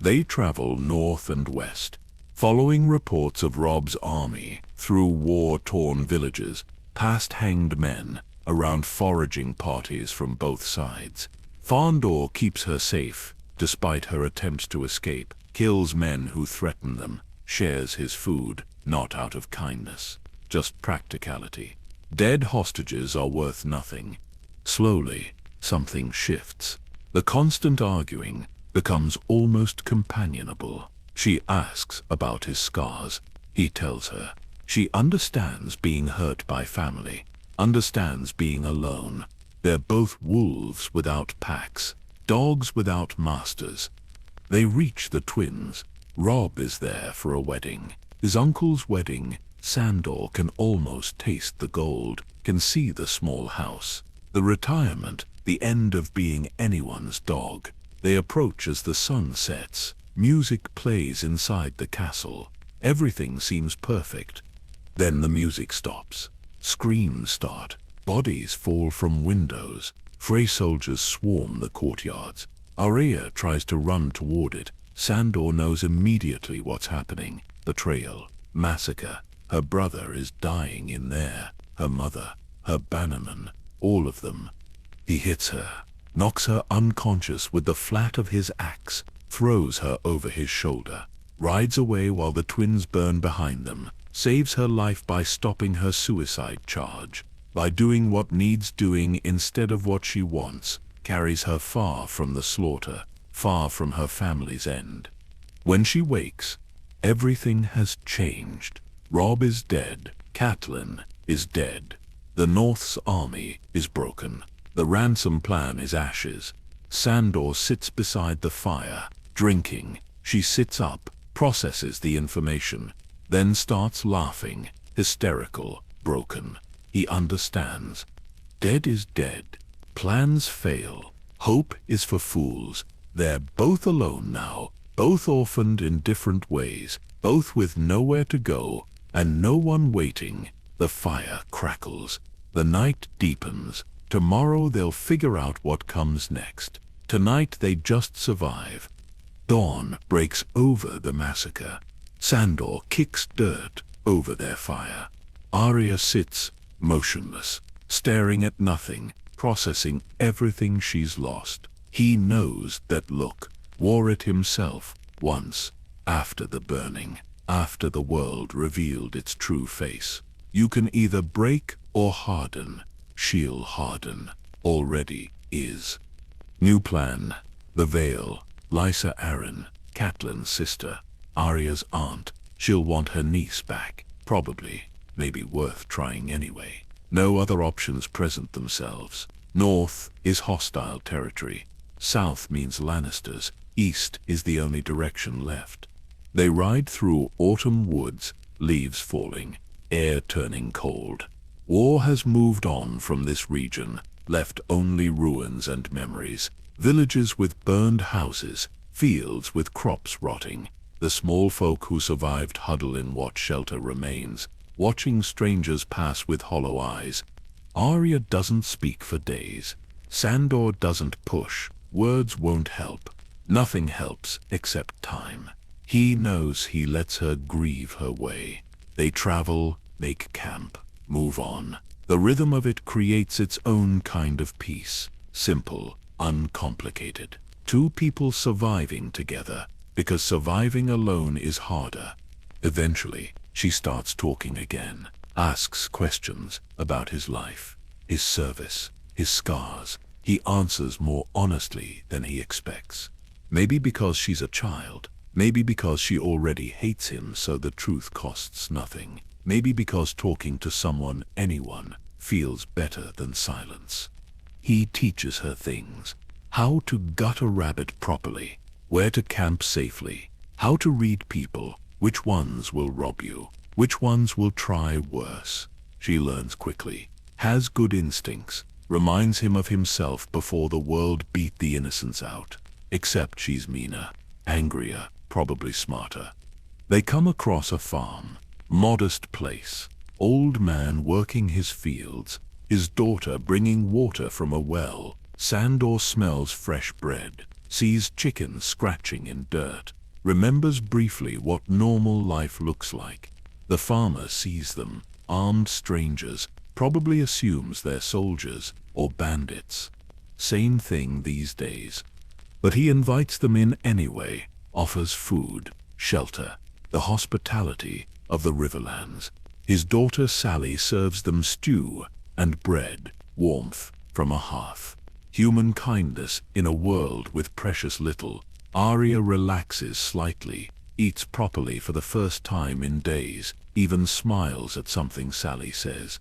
They travel north and west, following reports of Robb's army, through war-torn villages, past hanged men, around foraging parties from both sides. Sandor keeps her safe, despite her attempts to escape, kills men who threaten them, shares his food, not out of kindness, just practicality. Dead hostages are worth nothing. Slowly, something shifts. The constant arguing becomes almost companionable. She asks about his scars. He tells her. She understands being hurt by family, understands being alone. They're both wolves without packs, dogs without masters. They reach the twins. Robb is there for a wedding. His uncle's wedding. Sandor can almost taste the gold, can see the small house. The retirement, the end of being anyone's dog. They approach as the sun sets. Music plays inside the castle. Everything seems perfect. Then the music stops. Screams start. Bodies fall from windows. Frey soldiers swarm the courtyards. Arya tries to run toward it. Sandor knows immediately what's happening. Betrayal. Massacre. Her brother is dying in there. Her mother. Her bannerman. All of them. He hits her. Knocks her unconscious with the flat of his axe. Throws her over his shoulder. Rides away while the twins burn behind them. Saves her life by stopping her suicide charge. By doing what needs doing instead of what she wants. Carries her far from the slaughter. Far from her family's end. When she wakes, everything has changed. Robb is dead. Catelyn is dead. The North's army is broken. The ransom plan is ashes. Sandor sits beside the fire, drinking. She sits up, processes the information, then starts laughing, hysterical, broken. He understands. Dead is dead. Plans fail. Hope is for fools. They're both alone now, both orphaned in different ways, both with nowhere to go, and no one waiting. The fire crackles. The night deepens. Tomorrow they'll figure out what comes next. Tonight they just survive. Dawn breaks over the massacre. Sandor kicks dirt over their fire. Arya sits, motionless, staring at nothing, processing everything she's lost. He knows that look, wore it himself, once, after the burning, after the world revealed its true face. You can either break or harden. She'll harden. Already is. New plan. The Vale. Lysa Arryn, Catelyn's sister, Arya's aunt. She'll want her niece back. Probably. Maybe worth trying anyway. No other options present themselves. North is hostile territory. South means Lannisters. East is the only direction left. They ride through autumn woods, leaves falling, air turning cold. War has moved on from this region, left only ruins and memories. Villages with burned houses, fields with crops rotting. The small folk who survived huddle in what shelter remains, watching strangers pass with hollow eyes. Arya doesn't speak for days. Sandor doesn't push. Words won't help. Nothing helps except time. He knows he lets her grieve her way. They travel, make camp. move on. The rhythm of it creates its own kind of peace. Simple, uncomplicated. Two people surviving together, because surviving alone is harder. Eventually, she starts talking again, asks questions about his life, his service, his scars. He answers more honestly than he expects. Maybe because she's a child. Maybe because she already hates him, so the truth costs nothing. Maybe because talking to someone, anyone, feels better than silence. He teaches her things. How to gut a rabbit properly, where to camp safely, how to read people, which ones will rob you, which ones will try worse. She learns quickly, has good instincts, reminds him of himself before the world beat the innocents out. Except she's meaner, angrier, probably smarter. They come across a farm, modest place, old man working his fields, his daughter bringing water from a well. Sandor smells fresh bread, sees chickens scratching in dirt, remembers briefly what normal life looks like. The farmer sees them, armed strangers, probably assumes they're soldiers or bandits. Same thing these days. But he invites them in anyway, offers food, shelter, the hospitality of the Riverlands. His daughter Sally serves them stew and bread, warmth from a hearth. Human kindness in a world with precious little. Arya relaxes slightly, eats properly for the first time in days, even smiles at something Sally says.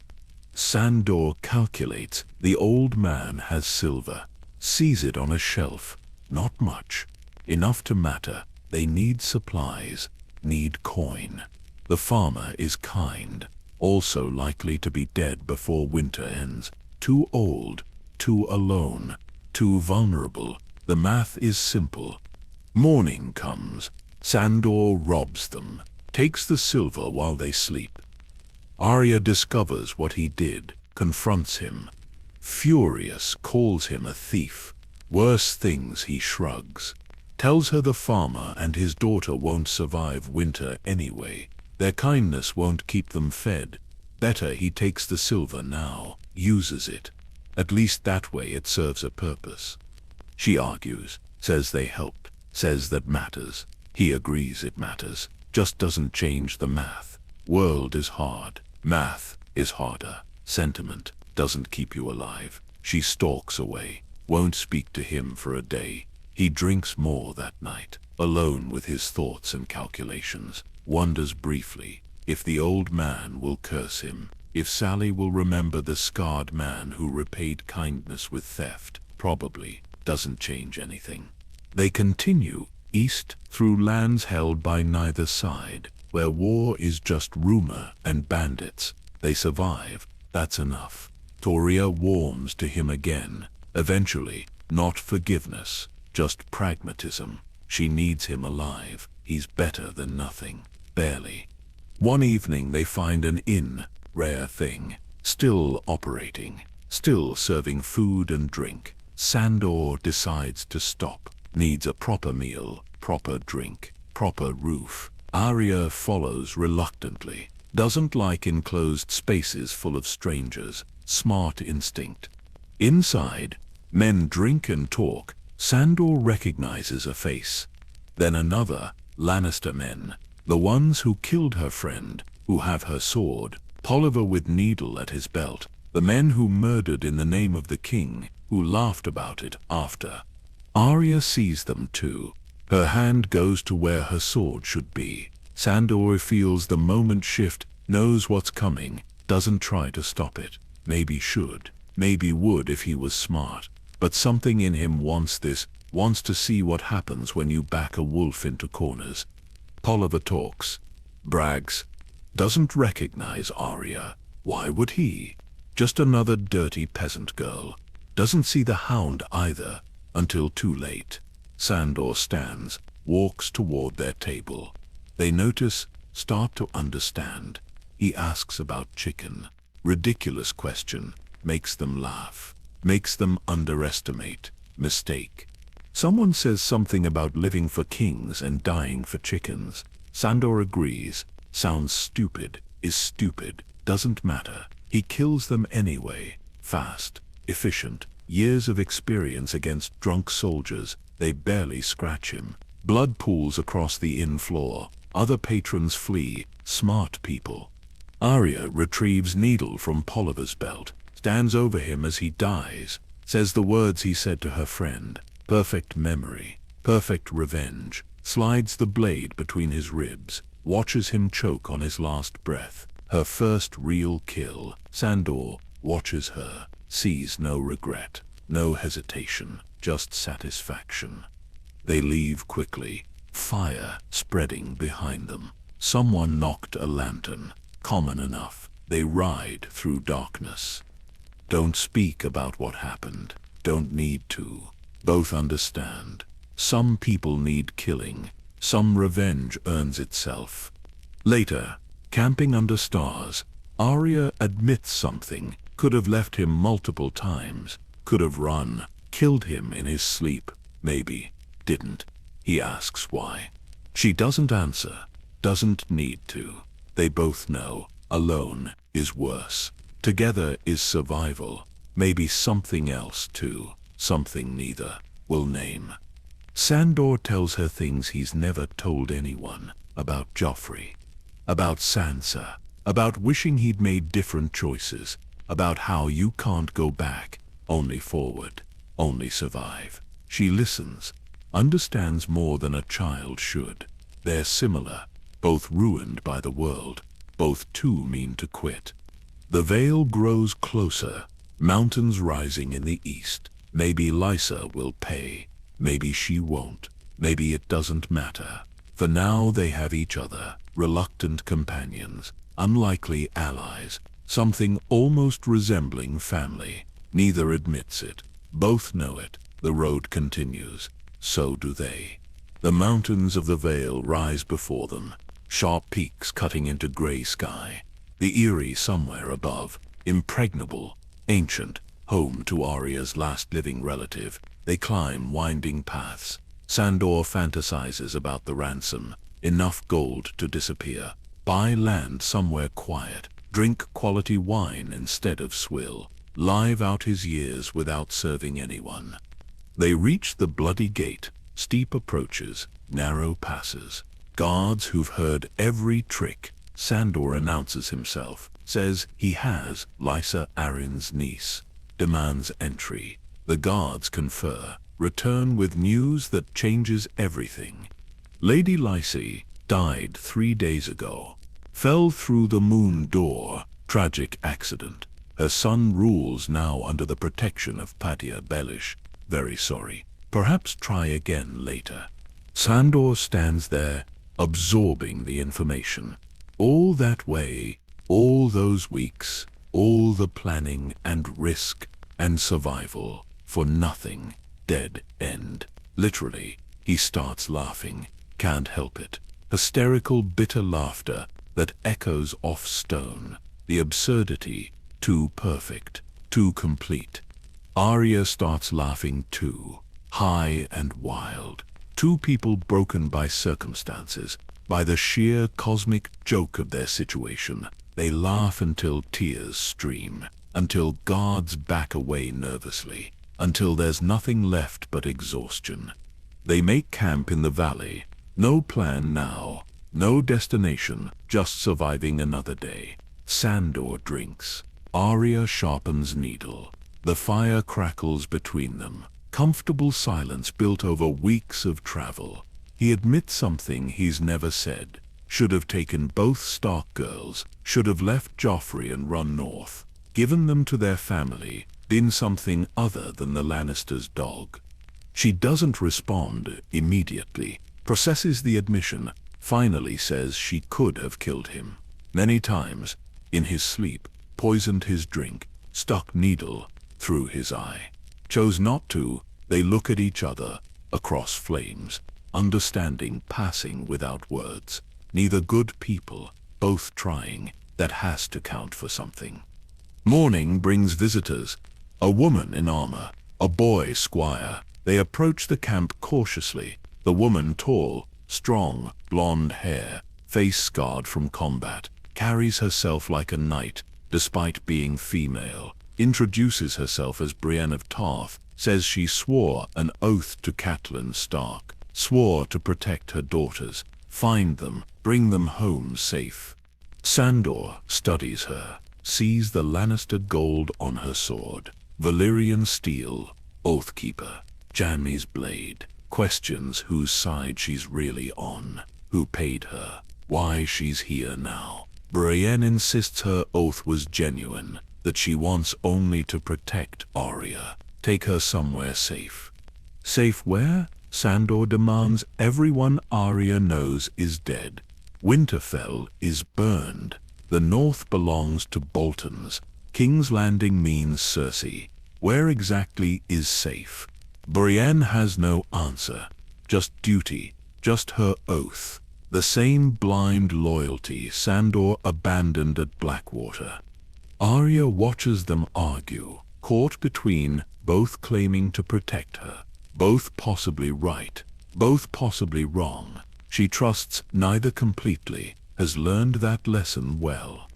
Sandor calculates the old man has silver, sees it on a shelf. Not much. Enough to matter. They need supplies, need coin. The farmer is kind, also likely to be dead before winter ends. Too old, too alone, too vulnerable. The math is simple. Morning comes. Sandor robs them, takes the silver while they sleep. Arya discovers what he did, confronts him. Furious, calls him a thief. Worse things he shrugs. Tells her the farmer and his daughter won't survive winter anyway. Their kindness won't keep them fed. Better he takes the silver now, uses it. At least that way it serves a purpose. She argues, says they helped, says that matters. He agrees it matters, just doesn't change the math. World is hard, math is harder. Sentiment doesn't keep you alive. She stalks away, won't speak to him for a day. He drinks more that night, alone with his thoughts and calculations. Wonders briefly if the old man will curse him, if Sally will remember the scarred man who repaid kindness with theft. Probably doesn't change anything. They continue east through lands held by neither side, where war is just rumor and bandits. They survive, that's enough. Toria warms to him again. Eventually, not forgiveness, just pragmatism. She needs him alive. He's better than nothing. Barely. One evening they find an inn, rare thing, still operating, still serving food and drink. Sandor decides to stop. Needs a proper meal, proper drink, proper roof. Arya follows reluctantly. Doesn't like enclosed spaces full of strangers. Smart instinct. Inside, men drink and talk. Sandor recognizes a face. Then another, Lannister men. The ones who killed her friend, who have her sword. Polliver with needle at his belt. The men who murdered in the name of the king, who laughed about it after. Arya sees them too. Her hand goes to where her sword should be. Sandor feels the moment shift, knows what's coming, doesn't try to stop it. Maybe should, maybe would if he was smart. But something in him wants this, wants to see what happens when you back a wolf into corners. Polliver talks, brags, doesn't recognize Arya. Why would he? Just another dirty peasant girl. Doesn't see the Hound either, until too late. Sandor stands, walks toward their table. They notice, start to understand. He asks about chicken. Ridiculous question, makes them laugh, makes them underestimate, mistake. Someone says something about living for kings and dying for chickens. Sandor agrees, sounds stupid, is stupid, doesn't matter. He kills them anyway, fast, efficient, years of experience against drunk soldiers, they barely scratch him. Blood pools across the inn floor, other patrons flee, smart people. Arya retrieves needle from Polliver's belt, stands over him as he dies, says the words he said to her friend, perfect memory, perfect revenge, slides the blade between his ribs, watches him choke on his last breath. Her first real kill. Sandor watches her, sees no regret, no hesitation, just satisfaction. They leave quickly, fire spreading behind them. Someone knocked a lantern, common enough. They ride through darkness. Don't speak about what happened, don't need to. Both understand. Some people need killing, some revenge earns itself. Later, camping under stars, Arya admits something. Could have left him multiple times, could have run, killed him in his sleep, maybe. Didn't. He asks why. She doesn't answer, doesn't need to. They both know, alone is worse. Together is survival, maybe something else too, something neither will name. Sandor tells her things he's never told anyone, about Joffrey, about Sansa, about wishing he'd made different choices, about how you can't go back, only forward, only survive. She listens, understands more than a child should. They're similar, both ruined by the world, both too mean to quit. The veil grows closer, mountains rising in the east. Maybe Lysa will pay, maybe she won't, maybe it doesn't matter. For now they have each other, reluctant companions, unlikely allies, something almost resembling family. Neither admits it, both know it. The road continues, so do they. The mountains of the Vale rise before them, sharp peaks cutting into gray sky. The Eyrie somewhere above, impregnable, ancient, home to Arya's last living relative. They climb winding paths. Sandor fantasizes about the ransom, enough gold to disappear. Buy land somewhere quiet, drink quality wine instead of swill, live out his years without serving anyone. They reach the bloody gate, steep approaches, narrow passes. Guards who've heard every trick. Sandor announces himself, says he has Lysa Arryn's niece, demands entry. The guards confer, return with news that changes everything. Lady Lysa died 3 days ago, fell through the moon door, tragic accident. Her son rules now under the protection of Padya Baelish. Very sorry. Perhaps try again later. Sandor stands there, absorbing the information. All that way, all those weeks, all the planning and risk and survival, for nothing. Dead end. Literally, he starts laughing. Can't help it. Hysterical, bitter laughter that echoes off stone. The absurdity, too perfect, too complete. Arya starts laughing too, high and wild. Two people broken by circumstances, by the sheer cosmic joke of their situation. They laugh until tears stream, until guards back away nervously, until there's nothing left but exhaustion. They make camp in the valley. No plan now, no destination, just surviving another day. Sandor drinks. Arya sharpens needle. The fire crackles between them. Comfortable silence built over weeks of travel. He admits something he's never said. Should have taken both Stark girls, should have left Joffrey and run north, given them to their family, been something other than the Lannisters' dog. She doesn't respond immediately, processes the admission, finally says she could have killed him. Many times, in his sleep, poisoned his drink, stuck needle through his eye. Chose not to. They look at each other, across flames, understanding passing without words. Neither good people, both trying. That has to count for something. Morning brings visitors. A woman in armor, a boy squire. They approach the camp cautiously. The woman tall, strong, blonde hair, face scarred from combat, carries herself like a knight, despite being female, introduces herself as Brienne of Tarth, says she swore an oath to Catelyn Stark, swore to protect her daughters, find them, bring them home safe. Sandor studies her, sees the Lannister gold on her sword, Valyrian steel, Oathkeeper, Jaime's blade, questions whose side she's really on, who paid her, why she's here now. Brienne insists her oath was genuine, that she wants only to protect Arya, take her somewhere safe. Safe where? Sandor demands. Everyone Arya knows is dead. Winterfell is burned. The north belongs to Boltons. King's Landing means Cersei. Where exactly is safe? Brienne has no answer. Just duty, just her oath. The same blind loyalty Sandor abandoned at Blackwater. Arya watches them argue, caught between, both claiming to protect her, both possibly right, both possibly wrong. She trusts neither completely, has learned that lesson well.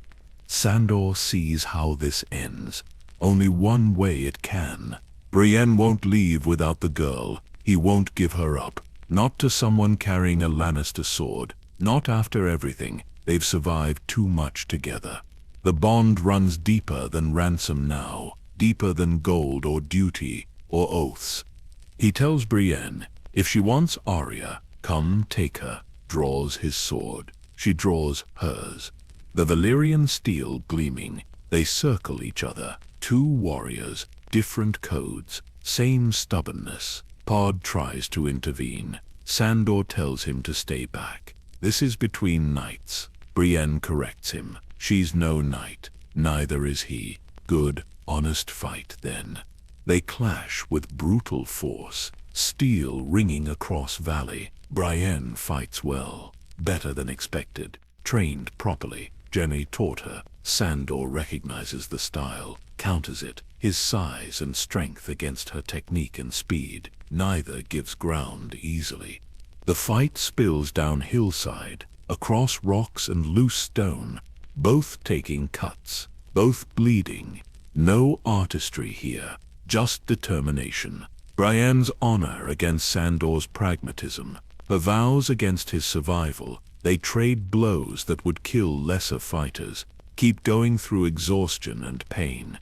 Sandor sees how this ends. Only one way it can. Brienne won't leave without the girl. He won't give her up. Not to someone carrying a Lannister sword. Not after everything. They've survived too much together. The bond runs deeper than ransom now, deeper than gold or duty or oaths. He tells Brienne, if she wants Arya, come take her, draws his sword. She draws hers. The Valyrian steel gleaming, they circle each other. Two warriors, different codes, same stubbornness. Pod tries to intervene. Sandor tells him to stay back. This is between knights. Brienne corrects him. She's no knight, neither is he. Good, honest fight then. They clash with brutal force, steel ringing across valley. Brienne fights well, better than expected, trained properly. Jenny taught her. Sandor recognizes the style, counters it, his size and strength against her technique and speed. Neither gives ground easily. The fight spills down hillside, across rocks and loose stone, both taking cuts, both bleeding. No artistry here, just determination. Brienne's honor against Sandor's pragmatism, her vows against his survival. They trade blows that would kill lesser fighters, keep going through exhaustion and pain.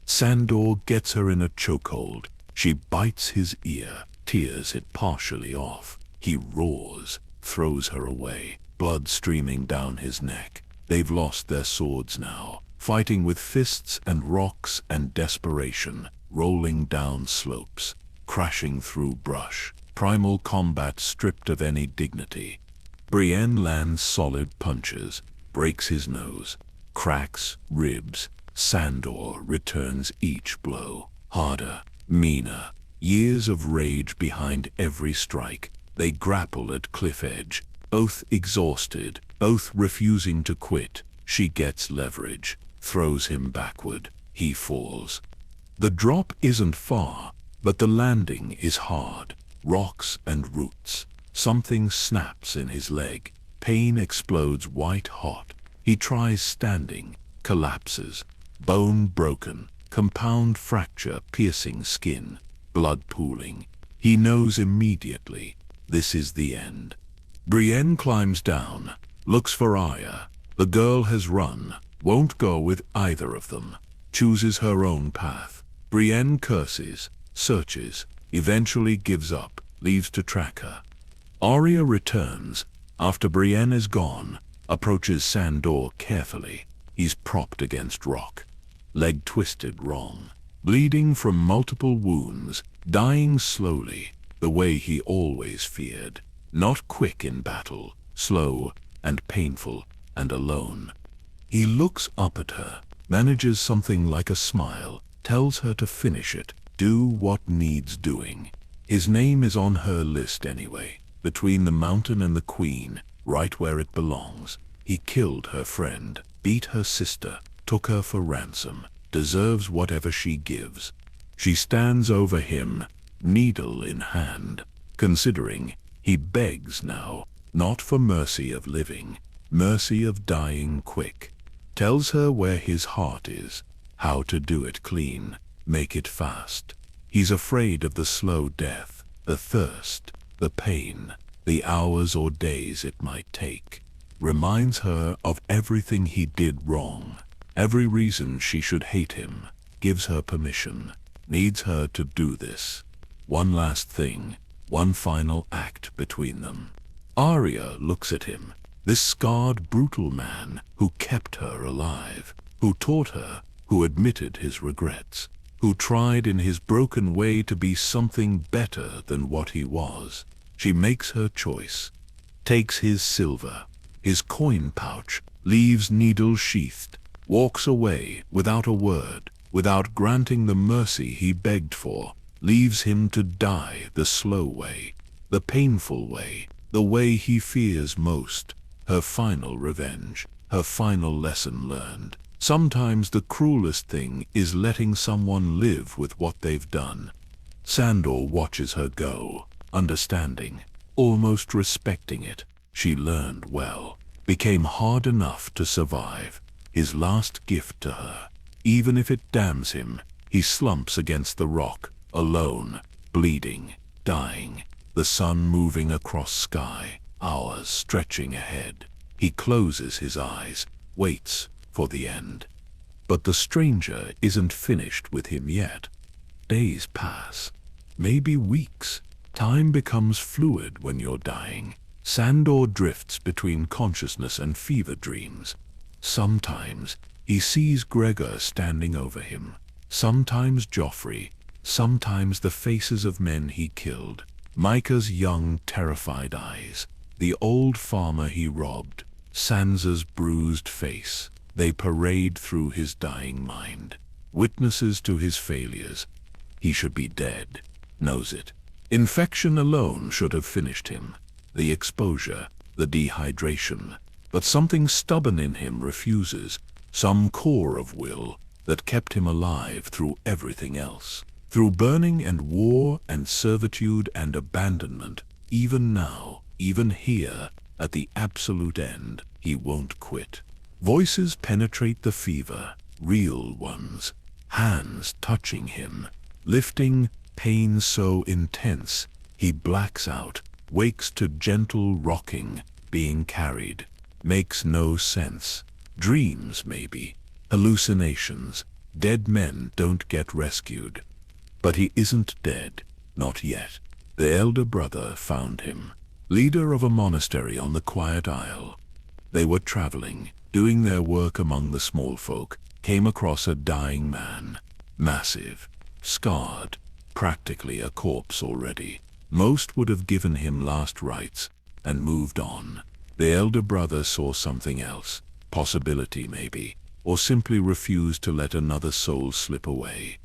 Sandor gets her in a chokehold. She bites his ear, tears it partially off. He roars, throws her away, blood streaming down his neck. They've lost their swords now, fighting with fists and rocks and desperation, rolling down slopes, crashing through brush. Primal combat stripped of any dignity. Brienne lands solid punches, breaks his nose, cracks ribs. Sandor returns each blow, harder, meaner. Years of rage behind every strike. They grapple at cliff edge, both exhausted, both refusing to quit. She gets leverage, throws him backward. He falls. The drop isn't far, but the landing is hard. Rocks and roots. Something snaps in his leg. Pain explodes white hot. He tries standing, collapses. Bone broken, compound fracture piercing skin, blood pooling. He knows immediately, this is the end. Brienne climbs down, looks for Arya. The girl has run, won't go with either of them. Chooses her own path. Brienne curses, searches, eventually gives up, leaves to track her. Arya returns, after Brienne is gone, approaches Sandor carefully. He's propped against rock. Leg twisted wrong. Bleeding from multiple wounds, dying slowly, the way he always feared. Not quick in battle, slow and painful and alone. He looks up at her, manages something like a smile, tells her to finish it, do what needs doing. His name is on her list anyway, between the mountain and the queen, right where it belongs. He killed her friend, beat her sister, took her for ransom, deserves whatever she gives. She stands over him, needle in hand, considering. He begs now, not for mercy of living, mercy of dying quick. tells her where his heart is, how to do it clean, make it fast. He's afraid of the slow death, the thirst, the pain, the hours or days it might take. Reminds her of everything he did wrong, every reason she should hate him, gives her permission, needs her to do this. One last thing, one final act between them. Arya looks at him, this scarred, brutal man who kept her alive, who taught her, who admitted his regrets, who tried in his broken way to be something better than what he was. She makes her choice, takes his silver, his coin pouch, leaves needle sheathed, walks away without a word, without granting the mercy he begged for, leaves him to die the slow way, the painful way, the way he fears most, her final revenge, her final lesson learned. Sometimes the cruelest thing is letting someone live with what they've done. Sandor watches her go, understanding, almost respecting it. She learned well, became hard enough to survive. His last gift to her. Even if it damns him, he slumps against the rock, alone, bleeding, dying, the sun moving across sky, hours stretching ahead. He closes his eyes, waits for the end. But the stranger isn't finished with him yet. Days pass, maybe weeks. Time becomes fluid when you're dying. Sandor drifts between consciousness and fever dreams. Sometimes he sees Gregor standing over him, sometimes Joffrey, sometimes the faces of men he killed, Micah's young, terrified eyes, the old farmer he robbed, Sansa's bruised face. They parade through his dying mind, witnesses to his failures. He should be dead, knows it. Infection alone should have finished him, the exposure, the dehydration. But something stubborn in him refuses, some core of will that kept him alive through everything else. Through burning and war and servitude and abandonment, even now, even here, at the absolute end, he won't quit. Voices penetrate the fever, real ones, hands touching him, lifting, pain so intense, he blacks out, wakes to gentle rocking, being carried. Makes no sense. Dreams, maybe. Hallucinations. Dead men don't get rescued. But he isn't dead. Not yet. The elder brother found him. Leader of a monastery on the Quiet Isle. They were traveling, doing their work among the small folk, came across a dying man. Massive. Scarred. Practically a corpse already. Most would have given him last rites and moved on. The elder brother saw something else, possibility maybe, or simply refused to let another soul slip away.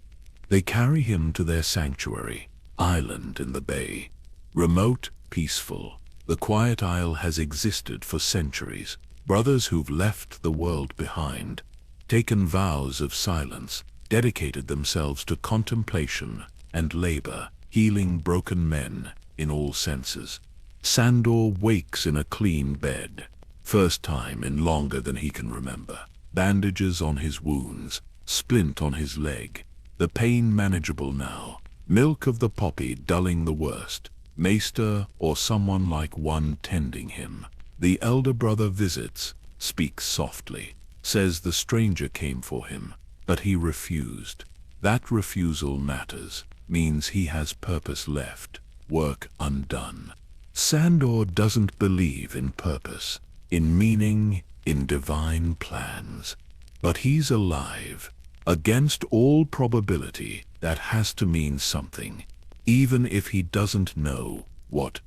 They carry him to their sanctuary, island in the bay. Remote, peaceful, the Quiet Isle has existed for centuries. Brothers who've left the world behind, taken vows of silence, dedicated themselves to contemplation and labor, healing broken men in all senses. Sandor wakes in a clean bed, first time in longer than he can remember. Bandages on his wounds, splint on his leg, the pain manageable now. Milk of the poppy dulling the worst, maester or someone like one tending him. The elder brother visits, speaks softly, says the stranger came for him, but he refused. That refusal matters, means he has purpose left, work undone. Sandor doesn't believe in purpose, in meaning, in divine plans. But he's alive. Against all probability, that has to mean something, even if he doesn't know what.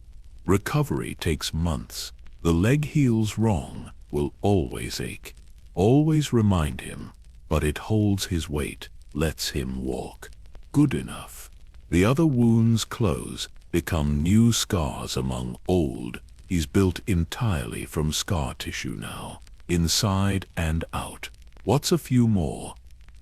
Recovery takes months. The leg heals wrong, will always ache, always remind him, but it holds his weight, lets him walk. Good enough. The other wounds close, become new scars among old. He's built entirely from scar tissue now, inside and out. What's a few more?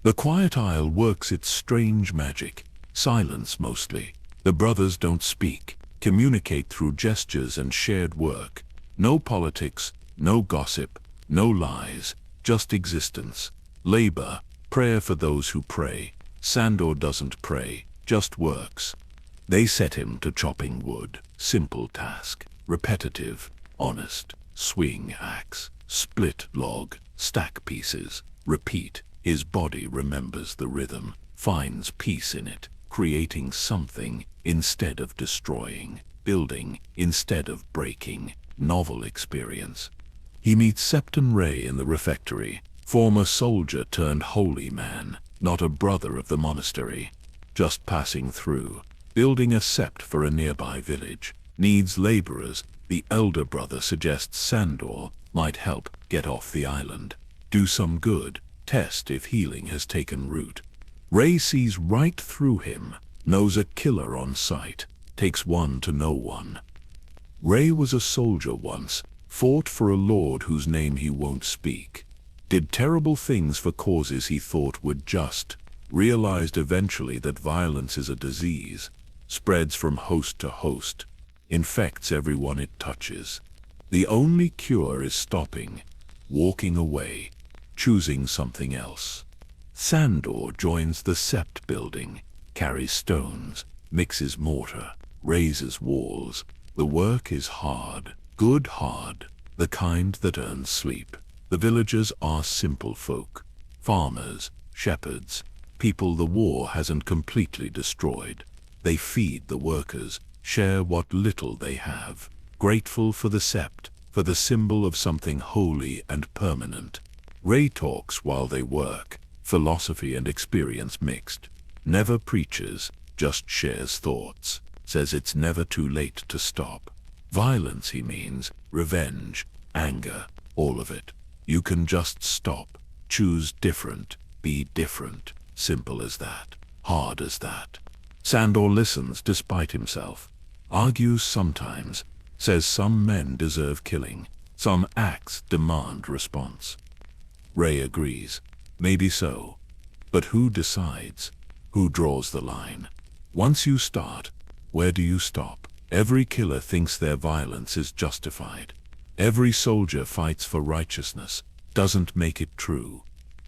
The Quiet Isle works its strange magic, silence mostly. The brothers don't speak, communicate through gestures and shared work. No politics, no gossip, no lies, just existence. Labor, prayer for those who pray. Sandor doesn't pray, just works. They set him to chopping wood. Simple task. Repetitive, honest. Swing axe, split log, stack pieces. Repeat. His body remembers the rhythm, finds peace in it, creating something instead of destroying, building instead of breaking. Novel experience. He meets Septon Ray in the refectory, former soldier turned holy man, not a brother of the monastery. Just passing through, building a sept for a nearby village. Needs laborers. The elder brother suggests Sandor might help get off the island. Do some good, test if healing has taken root. Ray sees right through him, knows a killer on sight, takes one to know one. Ray was a soldier once, fought for a lord whose name he won't speak. Did terrible things for causes he thought were just. Realized eventually that violence is a disease, spreads from host to host, infects everyone it touches. The only cure is stopping, walking away, choosing something else. Sandor joins the sept building, carries stones, mixes mortar, raises walls. The work is hard, good hard, the kind that earns sleep. The villagers are simple folk, farmers, shepherds, people the war hasn't completely destroyed. They feed the workers, share what little they have, grateful for the sept, for the symbol of something holy and permanent. Ray talks while they work, philosophy and experience mixed. Never preaches, just shares thoughts, says it's never too late to stop. Violence, he means, revenge, anger, all of it. You can just stop, choose different, be different, simple as that, hard as that. Sandor listens despite himself, argues sometimes, says some men deserve killing, some acts demand response. Ray agrees, maybe so, but who decides? Who draws the line? Once you start, where do you stop? Every killer thinks their violence is justified. Every soldier fights for righteousness, doesn't make it true.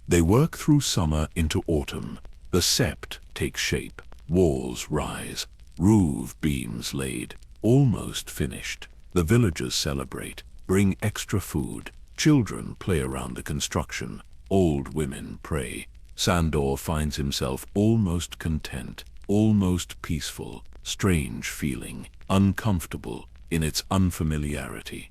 They work through summer into autumn. The sept takes shape, walls rise, roof beams laid, almost finished. The villagers celebrate, bring extra food. Children play around the construction, old women pray. Sandor finds himself almost content, almost peaceful, strange feeling, uncomfortable in its unfamiliarity.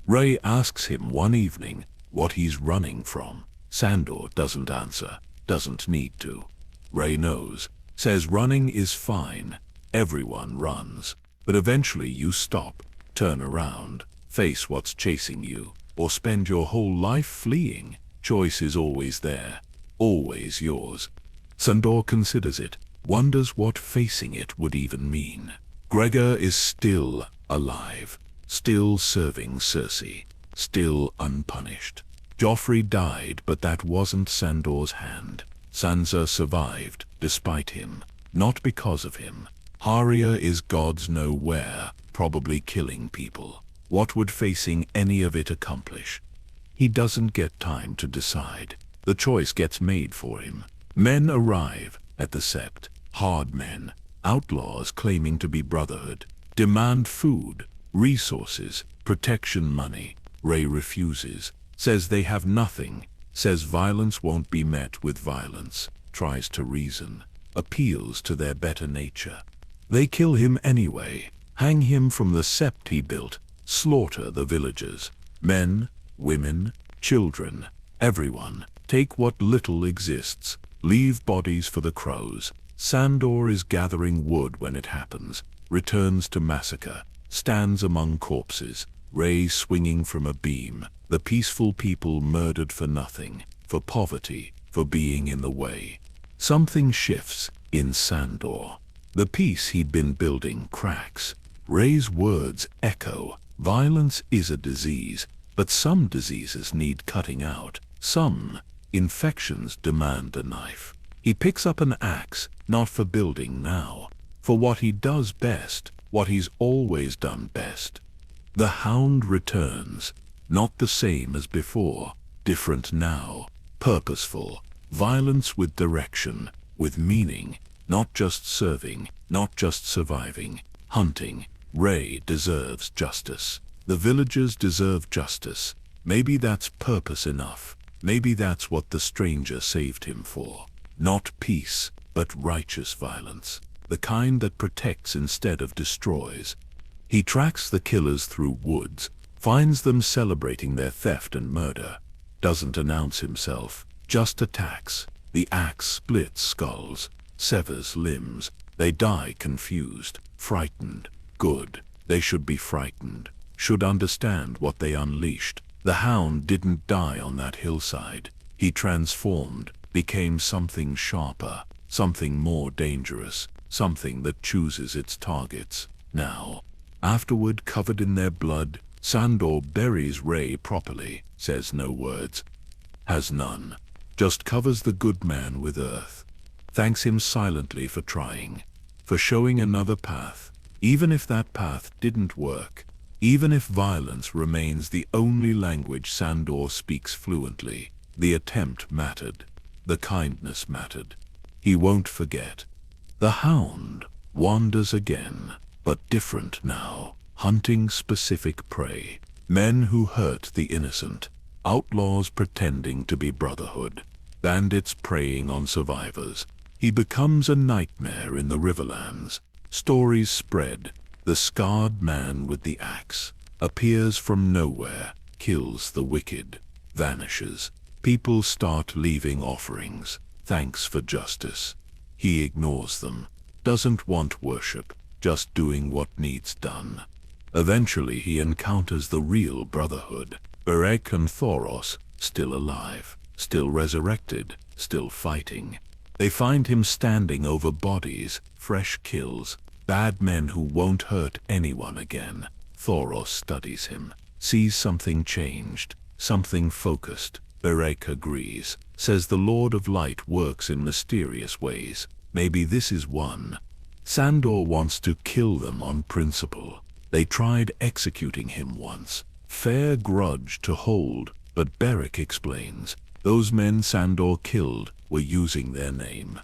Ray asks him one evening what he's running from. Sandor doesn't answer, doesn't need to. Ray knows, says running is fine, everyone runs, but eventually you stop, turn around, face what's chasing you, or spend your whole life fleeing. Choice is always there, always yours. Sandor considers it, wonders what facing it would even mean. Gregor is still alive, still serving Cersei, still unpunished. Joffrey died, but that wasn't Sandor's hand. Sansa survived, despite him, not because of him. Arya is God's nowhere, probably killing people. What would facing any of it accomplish? He doesn't get time to decide. The choice gets made for him. Men arrive at the sept, hard men, outlaws claiming to be brotherhood, demand food, resources, protection money. Ray refuses, says they have nothing, says violence won't be met with violence, tries to reason, appeals to their better nature. They kill him anyway, hang him from the sept he built, slaughter the villagers, men, women, children, everyone, take what little exists, leave bodies for the crows. Sandor is gathering wood when it happens, returns to massacre, stands among corpses, Ray swinging from a beam, the peaceful people murdered for nothing, for poverty, for being in the way. Something shifts in Sandor. The peace he'd been building cracks. Ray's words echo. Violence is a disease, but some diseases need cutting out. Some infections demand a knife. He picks up an axe, not for building now, for what he does best, what he's always done best. The Hound returns, not the same as before, different now, purposeful, violence with direction, with meaning, not just serving, not just surviving, hunting. Ray deserves justice. The villagers deserve justice. Maybe that's purpose enough. Maybe that's what the stranger saved him for. Not peace, but righteous violence. The kind that protects instead of destroys. He tracks the killers through woods, finds them celebrating their theft and murder. Doesn't announce himself, just attacks. The axe splits skulls, severs limbs. They die confused, frightened. Good. They should be frightened, should understand what they unleashed. The Hound didn't die on that hillside. He transformed, became something sharper, something more dangerous, something that chooses its targets. Now, afterward, covered in their blood, Sandor buries Ray properly, says no words, has none, just covers the good man with earth, thanks him silently for trying, for showing another path. Even if that path didn't work, even if violence remains the only language Sandor speaks fluently, the attempt mattered, the kindness mattered. He won't forget. The Hound wanders again, but different now, hunting specific prey, men who hurt the innocent, outlaws pretending to be brotherhood, bandits preying on survivors. He becomes a nightmare in the Riverlands. Stories spread. The scarred man with the axe appears from nowhere, kills the wicked, vanishes. People start leaving offerings, thanks for justice. He ignores them, doesn't want worship, just doing what needs done. Eventually he encounters the real brotherhood, Beric and Thoros, still alive, still resurrected, still fighting. They find him standing over bodies, fresh kills, bad men who won't hurt anyone again. Thoros studies him, sees something changed, something focused. Beric agrees, says the Lord of Light works in mysterious ways. Maybe this is one. Sandor wants to kill them on principle. They tried executing him once. Fair grudge to hold, but Beric explains, those men Sandor killed were using their name.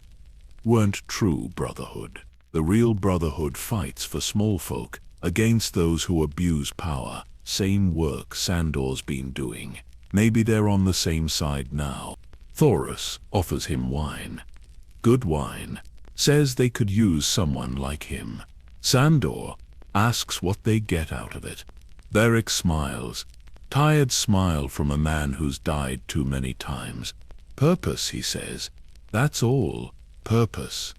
Weren't true brotherhood. The real brotherhood fights for small folk, against those who abuse power. Same work Sandor's been doing. Maybe they're on the same side now. Thoros offers him wine. Good wine. Says they could use someone like him. Sandor asks what they get out of it. Beric smiles. Tired smile from a man who's died too many times. Purpose, he says. That's all. Purpose.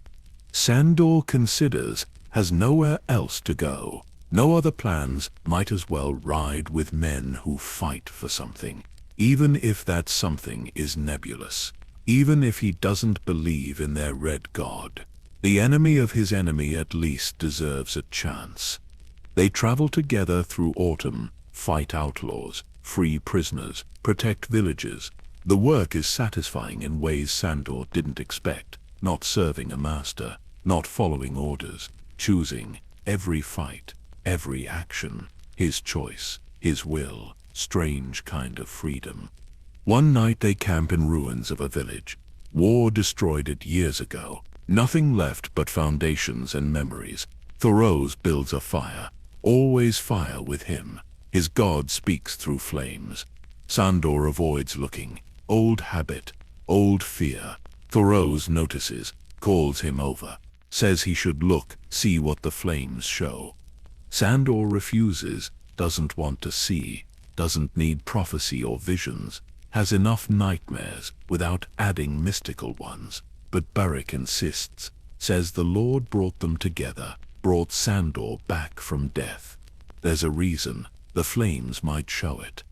Sandor considers, has nowhere else to go. No other plans, might as well ride with men who fight for something. Even if that something is nebulous. Even if he doesn't believe in their red god. The enemy of his enemy at least deserves a chance. They travel together through autumn, fight outlaws, free prisoners, protect villages. The work is satisfying in ways Sandor didn't expect, not serving a master, not following orders, choosing every fight, every action, his choice, his will, strange kind of freedom. One night they camp in ruins of a village. War destroyed it years ago. Nothing left but foundations and memories. Thoros builds a fire, always fire with him. His god speaks through flames. Sandor avoids looking. Old habit, old fear. Thoros notices, calls him over, says he should look, see what the flames show. Sandor refuses, doesn't want to see, doesn't need prophecy or visions, has enough nightmares without adding mystical ones. But Beric insists, says the Lord brought them together, brought Sandor back from death. There's a reason, the flames might show it.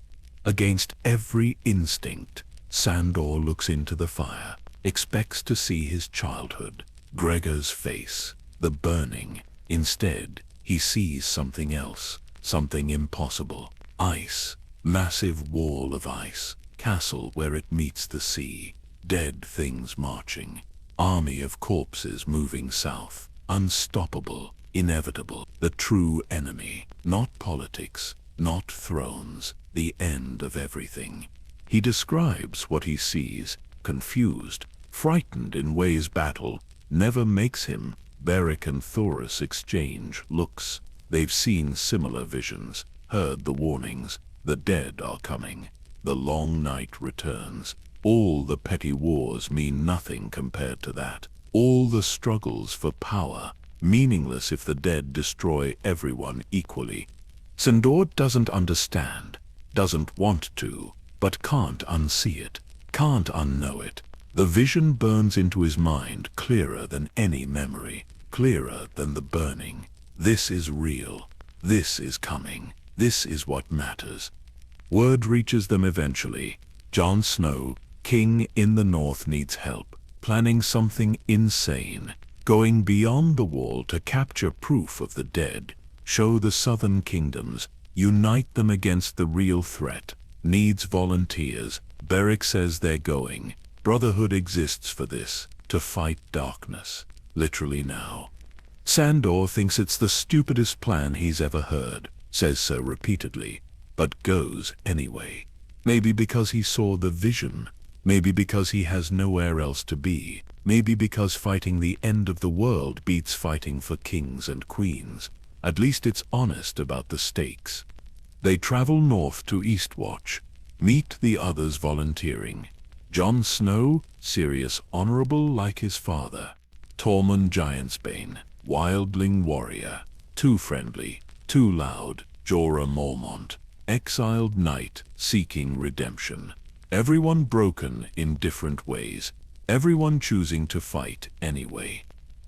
Against every instinct, Sandor looks into the fire, expects to see his childhood, Gregor's face, the burning. Instead, he sees something else, something impossible. Ice, massive wall of ice, castle where it meets the sea, dead things marching, army of corpses moving south, unstoppable, inevitable, the true enemy, not politics, not thrones, the end of everything. He describes what he sees, confused, frightened in ways battle never makes him. Beric and Thoros exchange looks. They've seen similar visions, heard the warnings. The dead are coming. The long night returns. All the petty wars mean nothing compared to that. All the struggles for power, meaningless if the dead destroy everyone equally. Sandor doesn't understand, doesn't want to, but can't unsee it, can't unknow it. The vision burns into his mind clearer than any memory, clearer than the burning. This is real. This is coming. This is what matters. Word reaches them eventually. Jon Snow, king in the north, needs help, planning something insane, going beyond the wall to capture proof of the dead, show the southern kingdoms, unite them against the real threat. Needs volunteers. Beric says they're going. Brotherhood exists for this, to fight darkness. Literally now. Sandor thinks it's the stupidest plan he's ever heard, says so repeatedly, but goes anyway. Maybe because he saw the vision. Maybe because he has nowhere else to be. Maybe because fighting the end of the world beats fighting for kings and queens. At least it's honest about the stakes. They travel north to Eastwatch, meet the others volunteering. Jon Snow, serious, honorable like his father. Tormund Giantsbane, wildling warrior, too friendly, too loud. Jorah Mormont, exiled knight seeking redemption. Everyone broken in different ways, everyone choosing to fight anyway.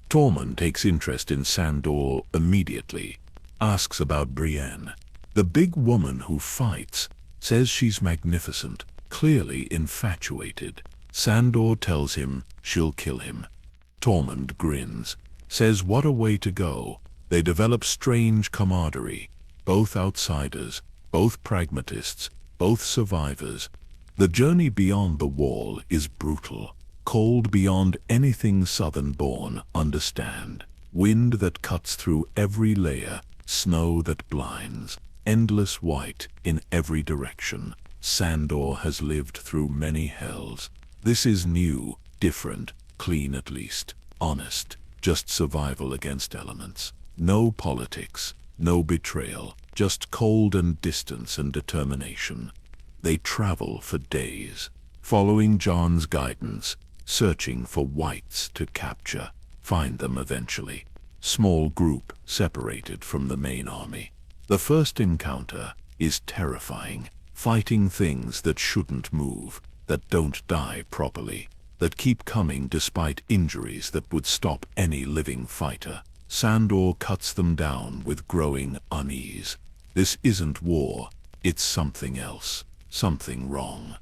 Tormund takes interest in Sandor immediately, asks about Brienne. The big woman who fights, says she's magnificent, clearly infatuated. Sandor tells him she'll kill him. Tormund grins, says what a way to go. They develop strange camaraderie, both outsiders, both pragmatists, both survivors. The journey beyond the wall is brutal, cold beyond anything southern-born understand. Wind that cuts through every layer, snow that blinds, endless white in every direction. Sandor has lived through many hells. This is new, different, clean at least, honest, just survival against elements. No politics, no betrayal, just cold and distance and determination. They travel for days, following Jon's guidance, searching for whites to capture, find them eventually. Small group separated from the main army. The first encounter is terrifying, fighting things that shouldn't move, that don't die properly, that keep coming despite injuries that would stop any living fighter. Sandor cuts them down with growing unease. This isn't war, it's something else, something wrong.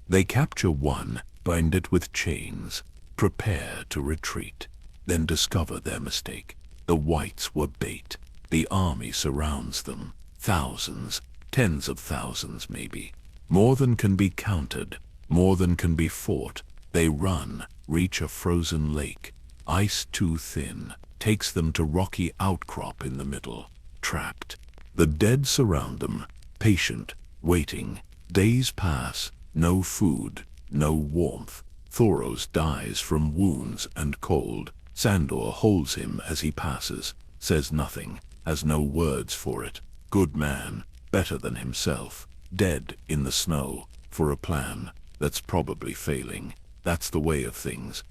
They capture one, bind it with chains, prepare to retreat, then discover their mistake. The whites were bait. The army surrounds them. Thousands, tens of thousands maybe. More than can be counted, more than can be fought. They run, reach a frozen lake. Ice too thin, takes them to rocky outcrop in the middle. Trapped. The dead surround them, patient, waiting. Days pass, no food, no warmth. Thoros dies from wounds and cold. Sandor holds him as he passes, says nothing, has no words for it. Good man, better than himself, dead in the snow, for a plan that's probably failing. That's the way of things.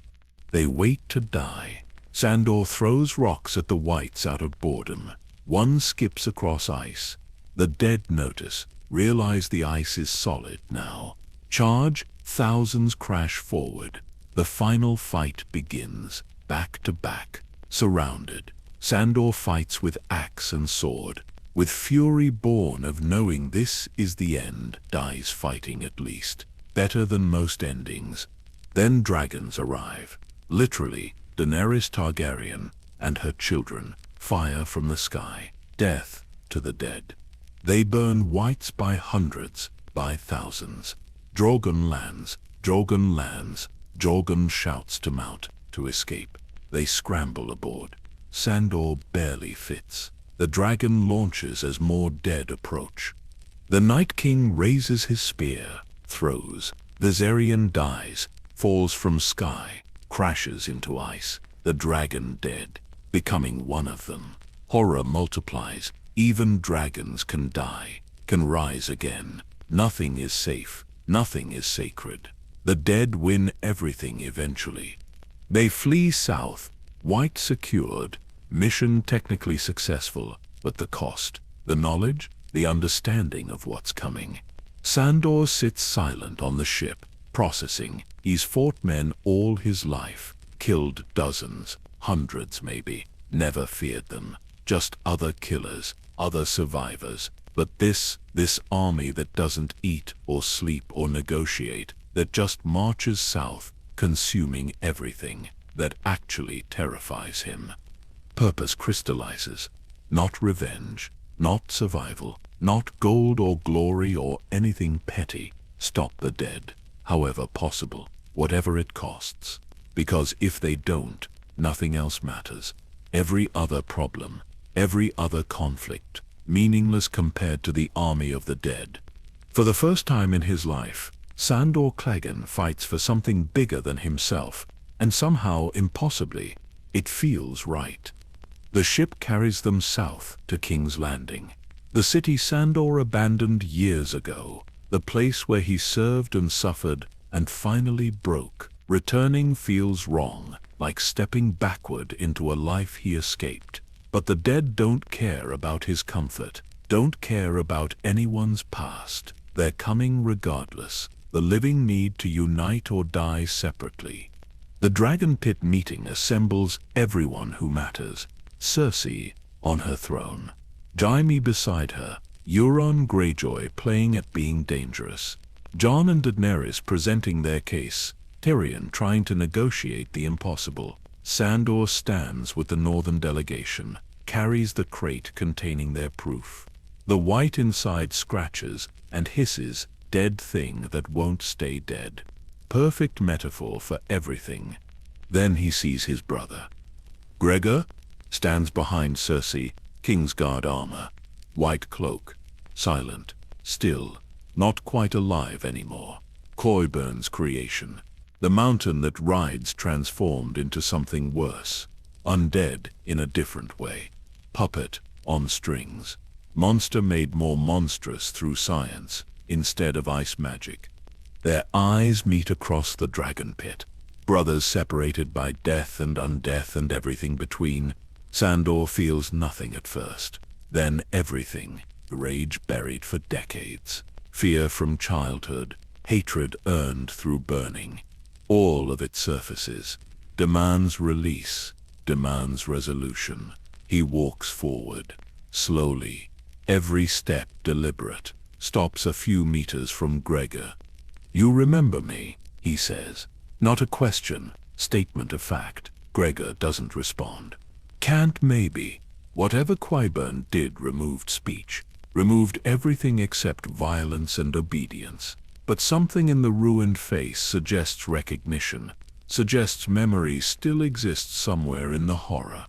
They wait to die. Sandor throws rocks at the whites out of boredom. One skips across ice. The dead notice, realize the ice is solid now. Charge, thousands crash forward. The final fight begins. Back to back, surrounded. Sandor fights with axe and sword, with fury born of knowing this is the end. Dies fighting at least, better than most endings. Then dragons arrive, literally, Daenerys Targaryen and her children, fire from the sky, death to the dead. They burn whites by hundreds, by thousands. Drogon lands, Drogon lands, Drogon shouts to mount, to escape. They scramble aboard. Sandor barely fits. The dragon launches as more dead approach. The Night King raises his spear, throws. Viserion dies, falls from sky, crashes into ice. The dragon dead, becoming one of them. Horror multiplies. Even dragons can die, can rise again. Nothing is safe. Nothing is sacred. The dead win everything eventually. They flee south, White secured, mission technically successful, but the cost, the knowledge, the understanding of what's coming. Sandor sits silent on the ship, processing. He's fought men all his life, killed dozens, hundreds maybe, never feared them. Just other killers, other survivors. But this army that doesn't eat or sleep or negotiate, that just marches south, consuming everything, that actually terrifies him. Purpose crystallizes. Not revenge, not survival, not gold or glory or anything petty. Stop the dead, however possible, whatever it costs. Because if they don't, nothing else matters. Every other problem, every other conflict, meaningless compared to the army of the dead. For the first time in his life, Sandor Clegane fights for something bigger than himself, and somehow, impossibly, it feels right. The ship carries them south to King's Landing, the city Sandor abandoned years ago, the place where he served and suffered and finally broke. Returning feels wrong, like stepping backward into a life he escaped. But the dead don't care about his comfort, don't care about anyone's past. They're coming regardless. The living need to unite or die separately. The Dragon Pit meeting assembles everyone who matters. Cersei on her throne, Jaime beside her, Euron Greyjoy playing at being dangerous, Jon and Daenerys presenting their case, Tyrion trying to negotiate the impossible. Sandor stands with the northern delegation, carries the crate containing their proof. The white inside scratches and hisses, dead thing that won't stay dead. Perfect metaphor for everything. Then he sees his brother. Gregor stands behind Cersei, Kingsguard armor, white cloak, silent, still, not quite alive anymore. Qyburne's creation. The mountain that rides transformed into something worse. Undead in a different way. Puppet on strings. Monster made more monstrous through science, instead of ice magic. Their eyes meet across the dragon pit. Brothers separated by death and undeath and everything between. Sandor feels nothing at first. Then everything. Rage buried for decades. Fear from childhood. Hatred earned through burning. All of it surfaces. Demands release. Demands resolution. He walks forward. Slowly. Every step deliberate. Stops a few meters from Gregor. "You remember me," he says. Not a question, statement of fact. Gregor doesn't respond. Can't maybe. Whatever Qyburne did removed speech. Removed everything except violence and obedience. But something in the ruined face suggests recognition. Suggests memory still exists somewhere in the horror.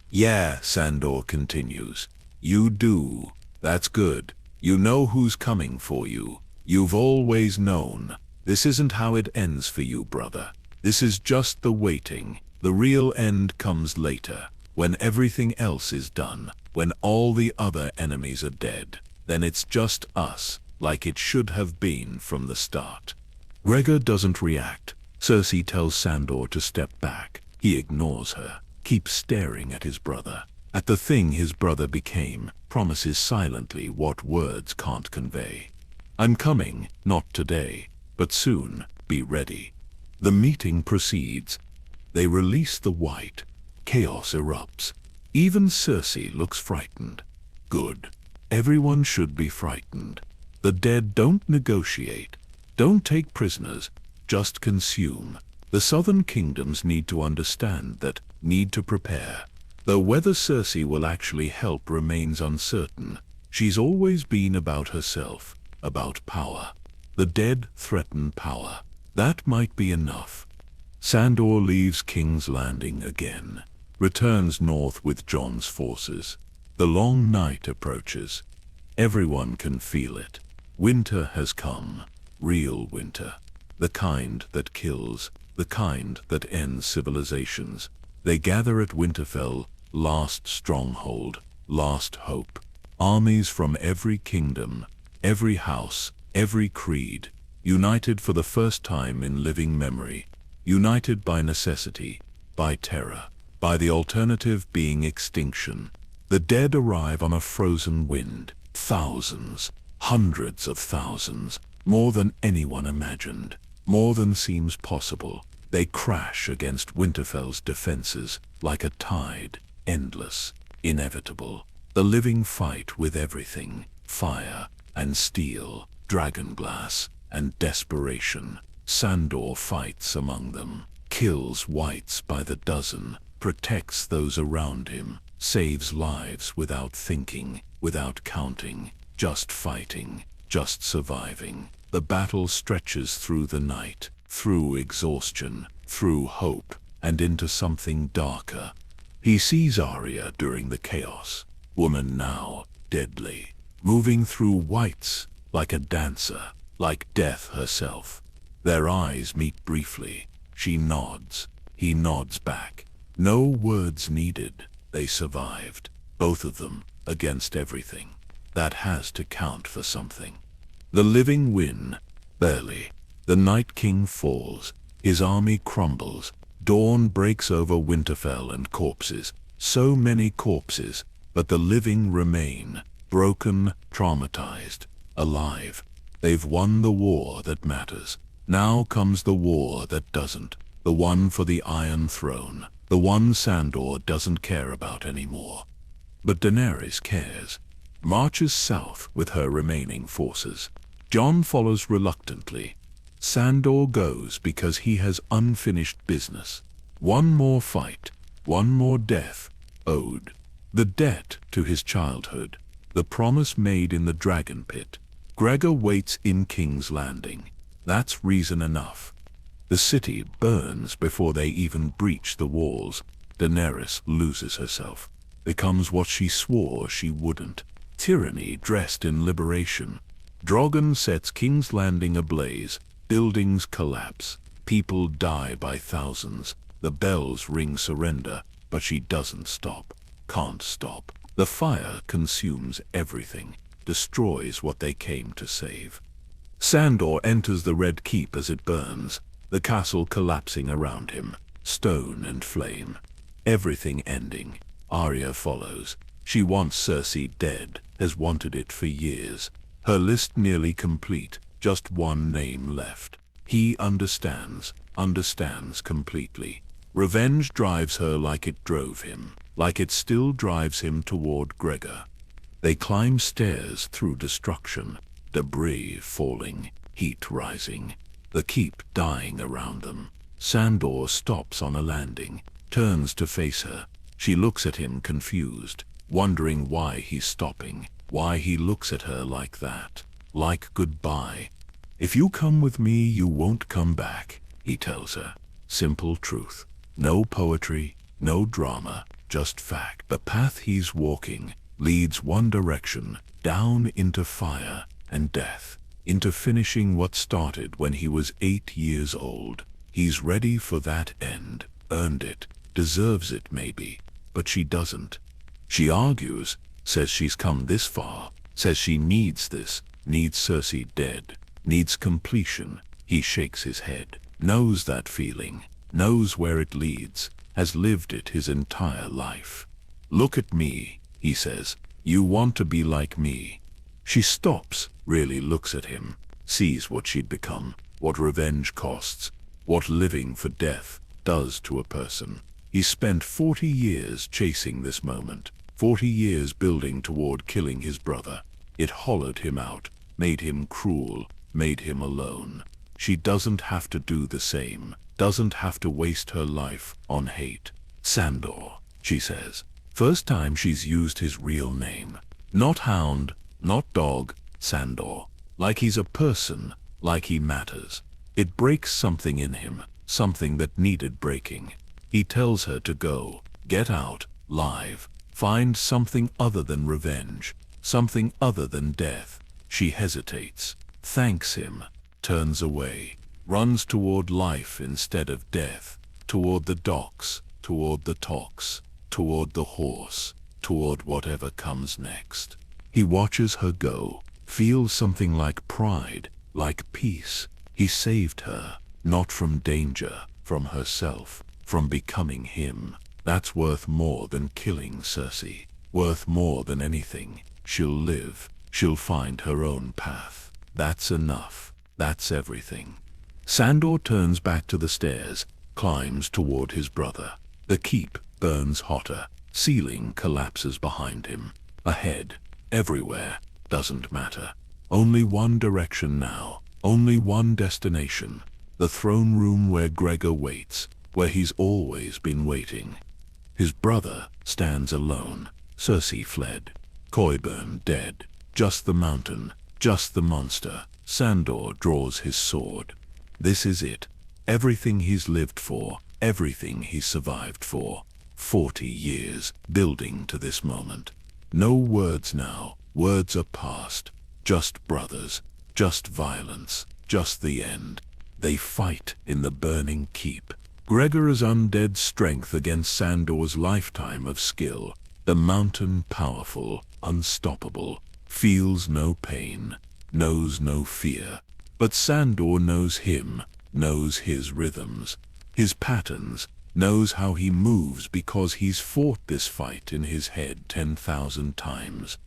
"Yeah," Sandor continues. "You do. That's good. You know who's coming for you. You've always known. This isn't how it ends for you, brother. This is just the waiting. The real end comes later, when everything else is done, when all the other enemies are dead. Then it's just us, like it should have been from the start." Gregor doesn't react. Cersei tells Sandor to step back. He ignores her, keeps staring at his brother, at the thing his brother became, promises silently what words can't convey. "I'm coming, not today, but soon, be ready." The meeting proceeds. They release the white. Chaos erupts. Even Cersei looks frightened. Good. Everyone should be frightened. The dead don't negotiate, don't take prisoners, just consume. The southern kingdoms need to understand that, need to prepare. Though whether Cersei will actually help remains uncertain. She's always been about herself, about power. The dead threaten power. That might be enough. Sandor leaves King's Landing again. Returns north with Jon's forces. The long night approaches. Everyone can feel it. Winter has come. real winter. The kind that kills, the kind that ends civilizations. They gather at Winterfell, last stronghold, last hope. Armies from every kingdom, every house, every creed, united for the first time in living memory, united by necessity, by terror, by the alternative being extinction. The dead arrive on a frozen wind, thousands, hundreds of thousands, more than anyone imagined, more than seems possible. They crash against Winterfell's defenses like a tide, endless, inevitable. The living fight with everything, fire and steel, dragonglass and desperation. Sandor fights among them, kills whites by the dozen, protects those around him, saves lives without thinking, without counting, just fighting, just surviving. The battle stretches through the night, through exhaustion, through hope, and into something darker. He sees Arya during the chaos, woman now, deadly, moving through whites like a dancer, like death herself. Their eyes meet briefly. She nods. He nods back. No words needed. They survived, both of them, against everything. That has to count for something. The living win, barely. The Night King falls. His army crumbles. Dawn breaks over Winterfell and corpses. So many corpses, but the living remain, broken, traumatized, alive. They've won the war that matters. Now comes the war that doesn't, the one for the Iron Throne, the one Sandor doesn't care about anymore. But Daenerys cares, marches south with her remaining forces. Jon follows reluctantly. Sandor goes because he has unfinished business. One more fight, one more death, owed. The debt to his childhood, the promise made in the dragon pit. Gregor waits in King's Landing. That's reason enough. The city burns before they even breach the walls. Daenerys loses herself, becomes what she swore she wouldn't. Tyranny dressed in liberation. Drogon sets King's Landing ablaze. Buildings collapse. People die by thousands. The bells ring surrender, but she doesn't stop. Can't stop. The fire consumes everything, destroys what they came to save. Sandor enters the Red Keep as it burns, the castle collapsing around him, stone and flame. Everything ending. Arya follows. She wants Cersei dead, has wanted it for years. Her list nearly complete, just one name left. He understands completely. Revenge drives her like it drove him, like it still drives him toward Gregor. They climb stairs through destruction, debris falling, heat rising, the keep dying around them. Sandor stops on a landing, turns to face her. She looks at him confused, wondering why he's stopping, why he looks at her like that, like goodbye. If you come with me, you won't come back, he tells her. Simple truth. No poetry, no drama, just fact. The path he's walking leads one direction, down into fire and death, into finishing what started when he was 8 years old. He's ready for that end, earned it, deserves it maybe, but she doesn't. She argues, says she's come this far, says she needs this, needs Cersei dead, needs completion. He shakes his head, knows that feeling, knows where it leads, has lived it his entire life. Look at me, he says, you want to be like me. She stops, really looks at him, sees what she'd become, what revenge costs, what living for death does to a person. He spent 40 years chasing this moment, 40 years building toward killing his brother. It hollowed him out, made him cruel, made him alone. She doesn't have to do the same, doesn't have to waste her life on hate. Sandor, she says. First time she's used his real name. Not Hound, not dog, Sandor. Like he's a person, like he matters. It breaks something in him, something that needed breaking. He tells her to go, get out, live, find something other than revenge, something other than death. She hesitates, thanks him. turns away, runs toward life instead of death, toward the docks, toward the talks, toward the horse, toward whatever comes next. He watches her go, feels something like pride, like peace. He saved her, not from danger, from herself, from becoming him. That's worth more than killing Cersei, worth more than anything. She'll live, she'll find her own path. That's enough, that's everything. Sandor turns back to the stairs, climbs toward his brother. The keep burns hotter, ceiling collapses behind him. Ahead, everywhere, doesn't matter. Only one direction now, only one destination. The throne room where Gregor waits, where he's always been waiting. His brother stands alone. Cersei fled. Qyburn dead. Just the mountain, just the monster. Sandor draws his sword. This is it. Everything he's lived for, everything he's survived for. 40 years building to this moment. No words now, words are past. Just brothers, just violence, just the end. They fight in the burning keep. Gregor's undead strength against Sandor's lifetime of skill. The mountain powerful, unstoppable, feels no pain, knows no fear. But Sandor knows him, knows his rhythms, his patterns, knows how he moves because he's fought this fight in his head 10,000 times.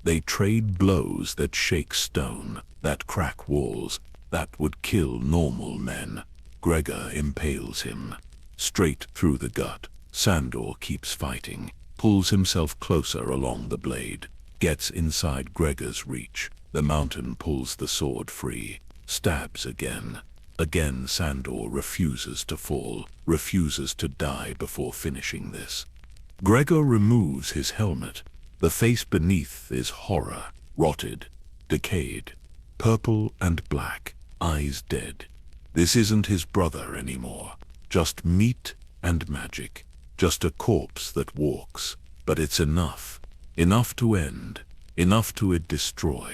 They trade blows that shake stone, that crack walls, that would kill normal men. Gregor impales him. Straight through the gut. Sandor keeps fighting, pulls himself closer along the blade, gets inside Gregor's reach. The mountain pulls the sword free, stabs again. Again Sandor refuses to fall, refuses to die before finishing this. Gregor removes his helmet. The face beneath is horror, rotted, decayed, purple and black, eyes dead. This isn't his brother anymore, just meat and magic, just a corpse that walks. But it's enough, enough to end, enough to destroy.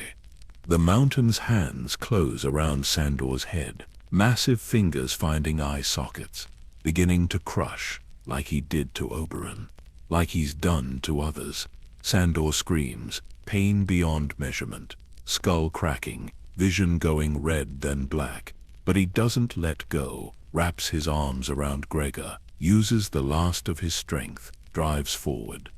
The mountain's hands close around Sandor's head, massive fingers finding eye sockets, beginning to crush, like he did to Oberyn, like he's done to others. Sandor screams, pain beyond measurement, skull cracking, vision going red then black. But he doesn't let go, wraps his arms around Gregor, uses the last of his strength, drives forward.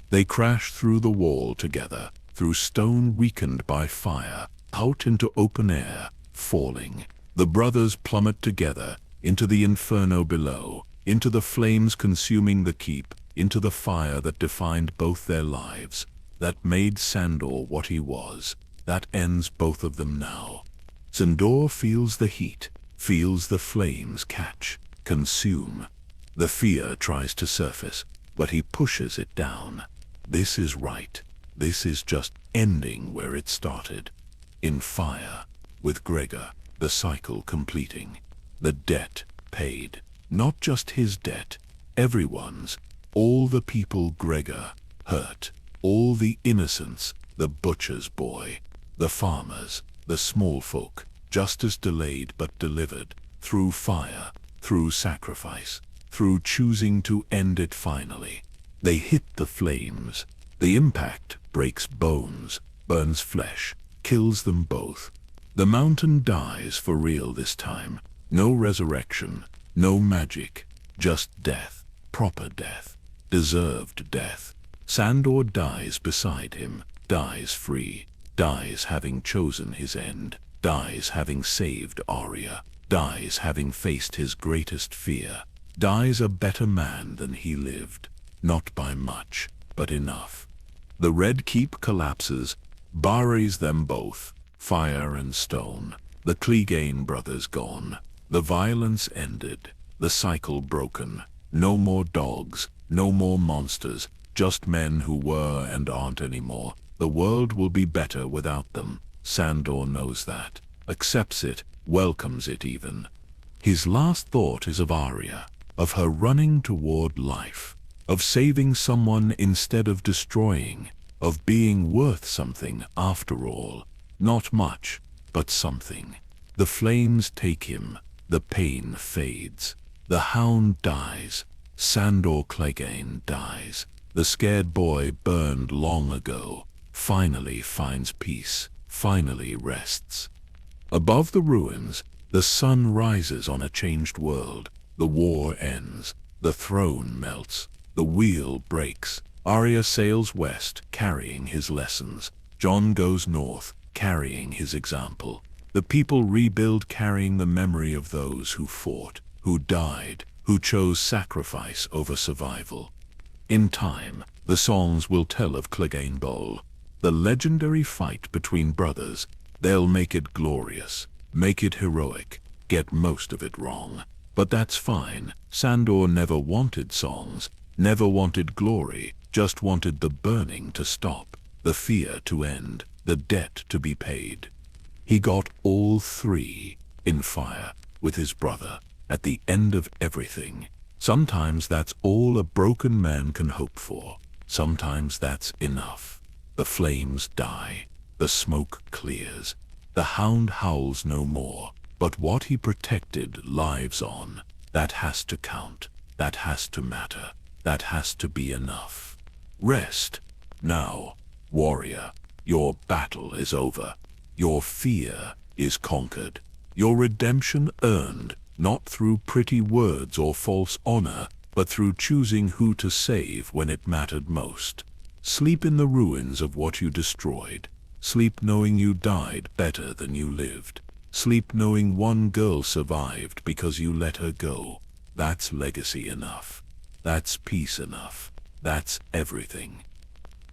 They crash through the wall together, through stone weakened by fire, out into open air, falling. The brothers plummet together, into the inferno below, into the flames consuming the keep, into the fire that defined both their lives, that made Sandor what he was, that ends both of them now. Sandor feels the heat, feels the flames catch, consume. The fear tries to surface, but he pushes it down. This is right. This is just ending where it started. In fire, with Gregor, the cycle completing. The debt paid. Not just his debt, everyone's. All the people Gregor hurt. All the innocents, the butcher's boy, the farmers, the small folk, justice delayed but delivered, through fire, through sacrifice, through choosing to end it finally. They hit the flames. The impact breaks bones, burns flesh, kills them both. The mountain dies for real this time. No resurrection, no magic, just death, proper death, deserved death. Sandor dies beside him, dies free, dies having chosen his end, dies having saved Arya, dies having faced his greatest fear, dies a better man than he lived. Not by much, but enough. The Red Keep collapses, buries them both, fire and stone. The Clegane brothers gone. The violence ended, the cycle broken. No more dogs, no more monsters, just men who were and aren't anymore. The world will be better without them. Sandor knows that, accepts it, welcomes it even. His last thought is of Arya, of her running toward life, of saving someone instead of destroying, of being worth something after all. Not much, but something. The flames take him, the pain fades. The Hound dies, Sandor Clegane dies. The scared boy burned long ago, finally finds peace, finally rests. Above the ruins, the sun rises on a changed world. The war ends, the throne melts, the wheel breaks. Arya sails west, carrying his lessons. Jon goes north, carrying his example. The people rebuild, carrying the memory of those who fought, who died, who chose sacrifice over survival. In time, the songs will tell of Clegane Bowl, the legendary fight between brothers. They'll make it glorious, make it heroic, get most of it wrong. But that's fine. Sandor never wanted songs, never wanted glory, just wanted the burning to stop, the fear to end, the debt to be paid. He got all three in fire with his brother at the end of everything. Sometimes that's all a broken man can hope for. Sometimes that's enough. The flames die. The smoke clears. The Hound howls no more. But what he protected lives on. That has to count. That has to matter. That has to be enough. Rest. Now, warrior. Your battle is over. Your fear is conquered. Your redemption earned, not through pretty words or false honor, but through choosing who to save when it mattered most. Sleep in the ruins of what you destroyed. Sleep knowing you died better than you lived. Sleep knowing one girl survived because you let her go. That's legacy enough. That's peace enough. That's everything.